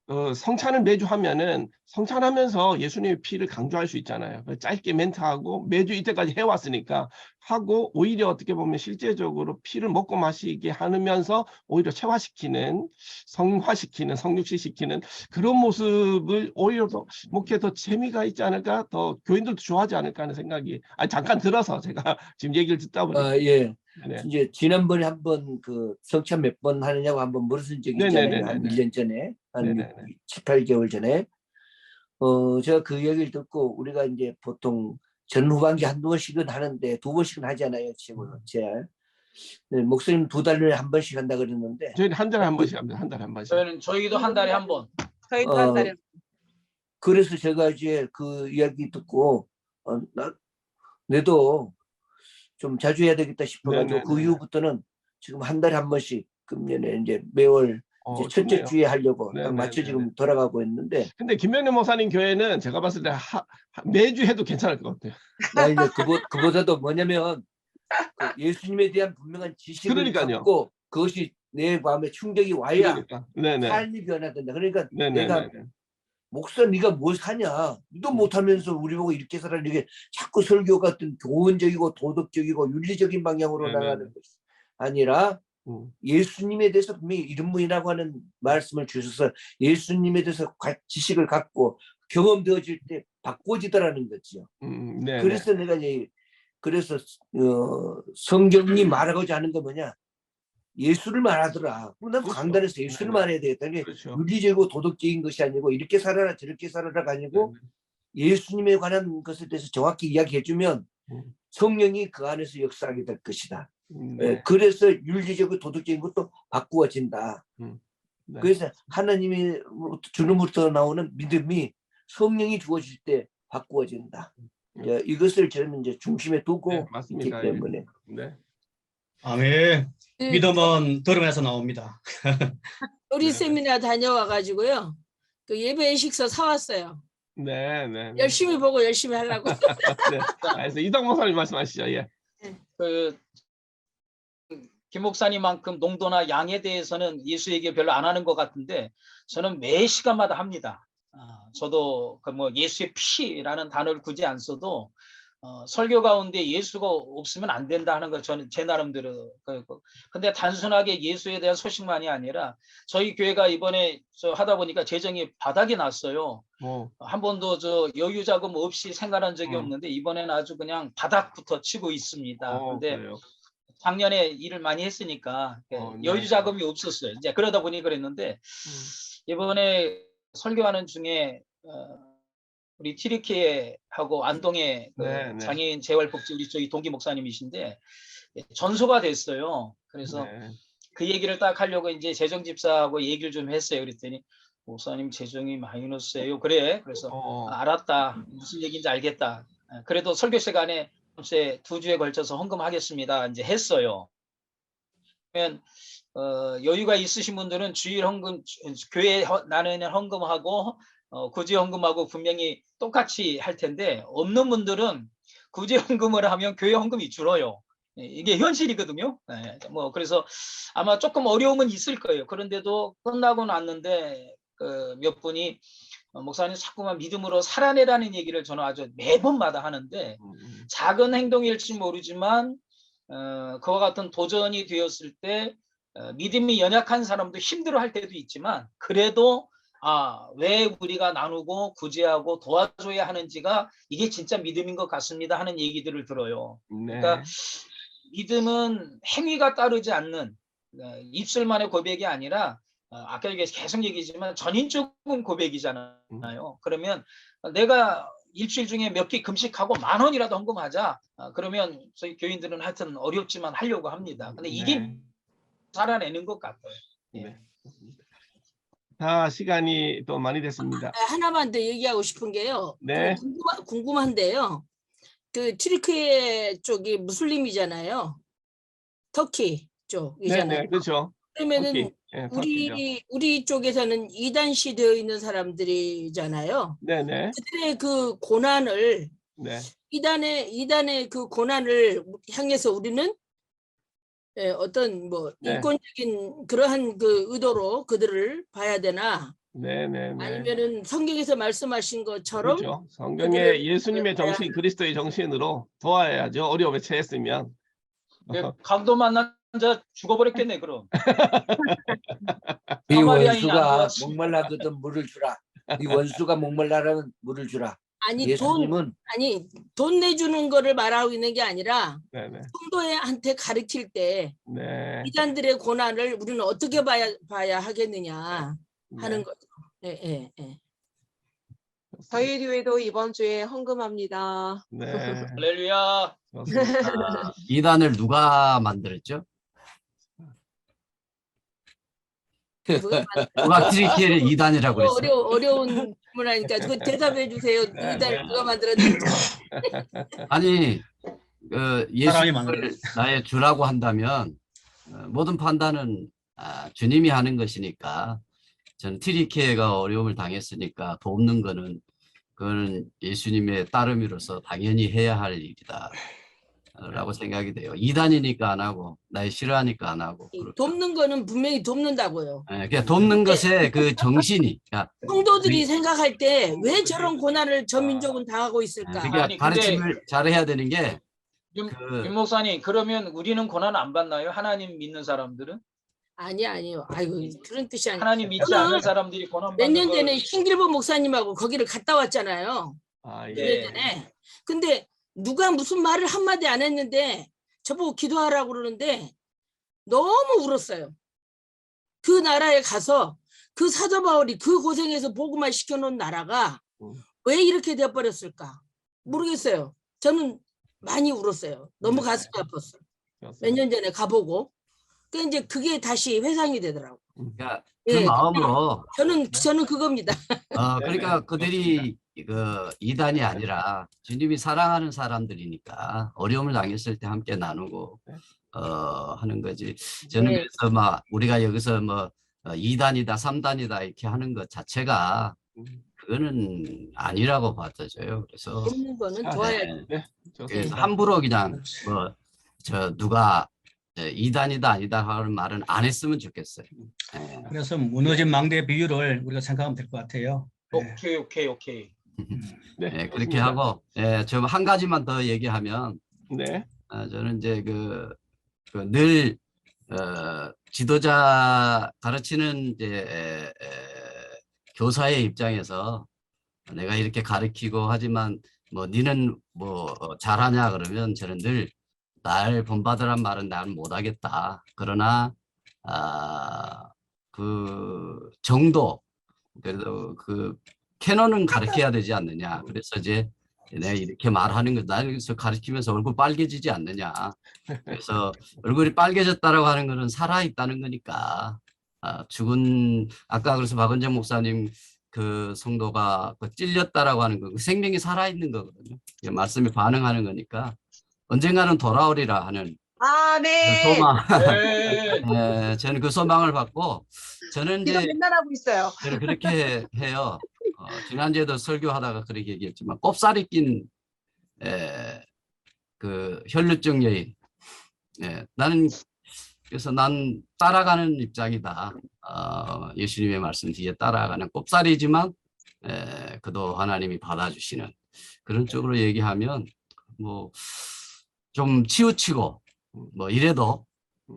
성찬을 매주 하면은 성찬하면서 예수님의 피를 강조할 수 있잖아요. 짧게 멘트하고 매주 이때까지 해왔으니까 하고, 오히려 어떻게 보면 실제적으로 피를 먹고 마시게 하면서 오히려 체화시키는, 성화시키는, 성육시시키는 그런 모습을 오히려 더 목회에 더 재미가 있지 않을까, 더 교인들도 좋아하지 않을까 하는 생각이 잠깐 들어서 제가 지금 얘기를 듣다 보니까. 예. 네. 이제 지난번에 한번 그 성찬 몇 번 하느냐고 한번 물으신 적이 있잖아요. 한 1년 전에, 한 7, 8개월 전에. 제가 그 얘기를 듣고, 우리가 이제 보통 전후반기 한두 번씩은 하는데 2번씩은 하잖아요. 지금 네, 목사님 2달에 한 번씩 한다 그랬는데 저희는 한 달에 한 번씩 합니다. 한 달에 한 번씩. 저희도 한 달에 한 번. 저희도 한 달에 그래서 제가 이제 그 이야기 듣고 내도 좀 자주 해야 되겠다 싶어가지고 그 이후부터는 지금 한 달에 한 번씩, 금년에 이제 매월 이제 첫째 좋네요. 주에 하려고 딱 네네네네. 맞춰 지금 돌아가고 있는데, 근데 김명래 목사님 교회는 제가 봤을 때 매주 해도 괜찮을 것 같아요. 나 이제 그보다도 뭐냐면 그 예수님에 대한 분명한 지식을 그러니까요. 갖고 그것이 내 마음에 충격이 와야 그러니까. 네네. 삶이 변화된다. 그러니까 네네네. 내가 목사 네가 뭘 사냐? 너도 못하면서 우리 보고 이렇게 살아, 이렇게 자꾸 설교 같은 교훈적이고 도덕적이고 윤리적인 방향으로 네네네. 나가는 것이 아니라 음. 예수님에 대해서 분명히 이름문이라고 하는 말씀을 주셔서 예수님에 대해서 지식을 갖고 경험되어질 때 바꿔지더라는 거죠. 네, 그래서 내가 이제 그래서 성경이 말하고자 하는 거 뭐냐? 예수를 말하더라. 그럼 난 그렇죠. 강단에서 예수를 네네. 말해야 되겠다. 이게 그렇죠. 윤리적이고 도덕적인 것이 아니고 이렇게 살아라 저렇게 살아라가 아니고 예수님에 관한 것에 대해서 정확히 이야기해주면 성령이 그 안에서 역사하게 될 것이다. 네. 그래서 윤리적이고 도덕적인 것도 바꾸어진다. 네. 그래서 하나님이 주님으로부터 나오는 믿음이 성령이 주어질 때 바꾸어진다. 이것을 저는 이제 중심에 두고 네, 있기 맞습니다. 때문에. 네. 아멘. 그 믿음은 들음에서 나옵니다. 우리 네. 세미나 다녀와 가지고요. 그 예배 식사 사왔어요. 네, 네. 네. 열심히 보고 열심히 하려고. 네. 알겠습니다. 이동 목사님 말씀하시죠. 예. 김 목사님만큼 농도나 양에 대해서는 예수 얘기 별로 안 하는 것 같은데 저는 매 시간마다 합니다. 저도 그 뭐 예수의 피라는 단어를 굳이 안 써도 설교 가운데 예수가 없으면 안 된다 하는 거 저는 제 나름대로 근데 단순하게 예수에 대한 소식만이 아니라 저희 교회가 이번에 하다 보니까 재정이 바닥이 났어요. 한 번도 저 여유 자금 없이 생활한 적이 없는데 이번에는 아주 그냥 바닥부터 치고 있습니다. 근데 그래요. 작년에 일을 많이 했으니까 네. 여유 자금이 없었어요. 이제 그러다 보니 그랬는데 이번에 설교하는 중에 우리 티리케하고 안동의 그 네, 네. 장애인 재활복지 우리 저희 동기 목사님이신데 전소가 됐어요. 그래서 네. 그 얘기를 딱 하려고 이제 재정 집사하고 얘기를 좀 했어요. 그랬더니 목사님 재정이 마이너스예요. 그래. 그래서 알았다. 무슨 얘기인지 알겠다. 그래도 설교 시간에 2주에 걸쳐서 헌금하겠습니다. 이제 했어요. 그러면 여유가 있으신 분들은 주일 헌금, 교회 나누는 헌금하고 구제 헌금하고 분명히 똑같이 할 텐데 없는 분들은 구제 헌금을 하면 교회 헌금이 줄어요. 이게 현실이거든요. 뭐 그래서 아마 조금 어려움은 있을 거예요. 그런데도 끝나고 났는데 몇 분이 목사님 자꾸만 믿음으로 살아내라는 얘기를 저는 아주 매번마다 하는데 작은 행동일지 모르지만 그와 같은 도전이 되었을 때 믿음이 연약한 사람도 힘들어할 때도 있지만 그래도 왜 우리가 나누고 구제하고 도와줘야 하는지가 이게 진짜 믿음인 것 같습니다 하는 얘기들을 들어요. 네. 그러니까 믿음은 행위가 따르지 않는 입술만의 고백이 아니라 아까 계속 얘기지만 전인적인 고백이잖아요. 그러면 내가 일주일 중에 몇 끼 금식하고 10,000원이라도 헌금하자. 그러면 저희 교인들은 하여튼 어렵지만 하려고 합니다. 근데 이게 살아내는 것 같아요. 네. 자, 시간이 또 많이 됐습니다. 하나만 더 얘기하고 싶은 게요. 네. 궁금한데요. 그 튀르키예 쪽이 무슬림이잖아요. 터키 쪽이잖아요. 네, 그렇죠. 그러면은 터키. 예, 터키죠. 우리 쪽에서는 이단시 되어 있는 사람들이잖아요. 네네. 그들의 그 고난을 네. 이단의 그 고난을 향해서 우리는 어떤 뭐 네. 인권적인 그러한 그 의도로 그들을 봐야 되나? 네네네. 아니면은 성경에서 말씀하신 것처럼 그렇죠. 성경의 예수님의 정신, 그리스도의 정신으로 도와야죠. 어려움에 처했으면. 강도 만난 자 죽어버렸겠네 그럼. 이 사마리아인이 안 원수가 도왔습니다. 목말라거든 물을 주라. 이 원수가 목말라라면 물을 주라. 아니 예수님은 돈 내주는 거를 말하고 있는 게 아니라 네네. 성도한테 가르칠 때 네. 이단들의 고난을 우리는 어떻게 봐야 하겠느냐 하는 네. 거죠. 예. 저희 교회도 이번 주에 헌금합니다. 네. 할렐루야. 좋습니다. 이단을 누가 만들었죠? 누가 트리키예를 이단이라고 그랬어요? 어려운 질문하니까 그거 대답해 주세요. 이단 누가 만들었는지. 아니 사람이 예수를 만들었어요. 나의 주라고 한다면 모든 판단은 주님이 하는 것이니까 저는 트리키예가 어려움을 당했으니까 돕는 거는 그거는 예수님의 따름이로서 당연히 해야 할 일이다 라고 생각이 돼요. 이단이니까 안 하고 나의 싫어하니까 안 하고 그렇죠. 돕는 거는 분명히 돕는다고요. 그러니까 돕는 것의 그 정신이 성도들이 생각할 때 왜 저런 고난을 저 민족은 당하고 있을까? 그러니까 아니, 근데- 가르침을 잘해야 되는 게 윤 목사님, 그러면 우리는 고난 안 받나요? 하나님 믿는 사람들은? 아니요. 아이고 그런 뜻이 아니에요. 하나님 믿지 않는 사람들이 고난 몇 받는 년 걸 전에 신길보 목사님하고 거기를 갔다 왔잖아요. 아, 예. 네. 2년 전에. 근데 누가 무슨 말을 한마디 안 했는데 저보고 기도하라고 그러는데 너무 울었어요. 그 나라에 가서 그 사도 바울이 그 고생해서 복음화 시켜놓은 나라가 왜 이렇게 되어버렸을까 모르겠어요. 저는 많이 울었어요. 너무 가슴이 아팠어요. 몇 년 전에 가보고. 그 이제 그게 다시 회상이 되더라고. 그러니까 그 예, 마음으로 저는 그겁니다. 그러니까 그들이 그 이단이 아니라 주님이 사랑하는 사람들이니까 어려움을 당했을 때 함께 나누고 하는 거지. 저는 네. 그래서 막 우리가 여기서 뭐 2단이다 3단이다 이렇게 하는 것 자체가 그거는 아니라고 받아져요. 그래서 있는 거는 아, 좋아야지. 네, 그래서 좋습니다. 함부로 그냥 뭐 저 누가 2단이다 아니다 하는 말은 안 했으면 좋겠어요. 예. 그래서 무너진 망대 비유를 우리가 생각하면 될 것 같아요. 네. 오케이. 네, 예, 그렇게 좋습니다. 하고 좀 한 가지만 더 얘기하면 네, 저는 이제 늘 지도자 가르치는 이제 교사의 입장에서 내가 이렇게 가르치고 하지만 뭐 니는 뭐 잘하냐 그러면 저는 늘 날 본받으란 말은 나는 못하겠다. 그러나 그 정도 그래도 그 캐논은 가르쳐야 되지 않느냐. 그래서 이제 내가 이렇게 말하는 거 나는 여기서 가르치면서 얼굴 빨개지지 않느냐. 그래서 얼굴이 빨개졌다라고 하는 거는 살아 있다는 거니까 죽은 아까 그래서 박은정 목사님 그 성도가 찔렸다라고 하는 거, 그 생명이 살아 있는 거거든요. 말씀에 반응하는 거니까 언젠가는 돌아오리라 하는 아멘. 소망. 네. 저는 그 소망을 받고 저는 기도 이제 맨날 하고 있어요. 저는 그렇게 해요. 지난주에도 설교하다가 그렇게 얘기했지만 꼽살이 낀 그 혈루증 여인. 나는 그래서 난 따라가는 입장이다. 예수님의 말씀 뒤에 따라가는 꼽살이지만 그도 하나님이 받아주시는 그런 쪽으로 얘기하면 뭐 좀 치우치고 뭐 이래도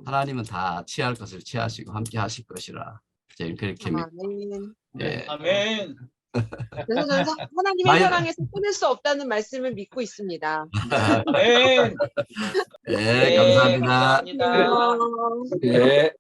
하나님은 다 취할 것을 취하시고 함께 하실 것이라 저는 그렇게 믿고 아멘. 예. 아멘. 그래서 저는 하나님의 사랑에서 끊을 수 없다는 말씀을 믿고 있습니다. 아멘. 네, 감사합니다. 감사합니다. 안녕. 예.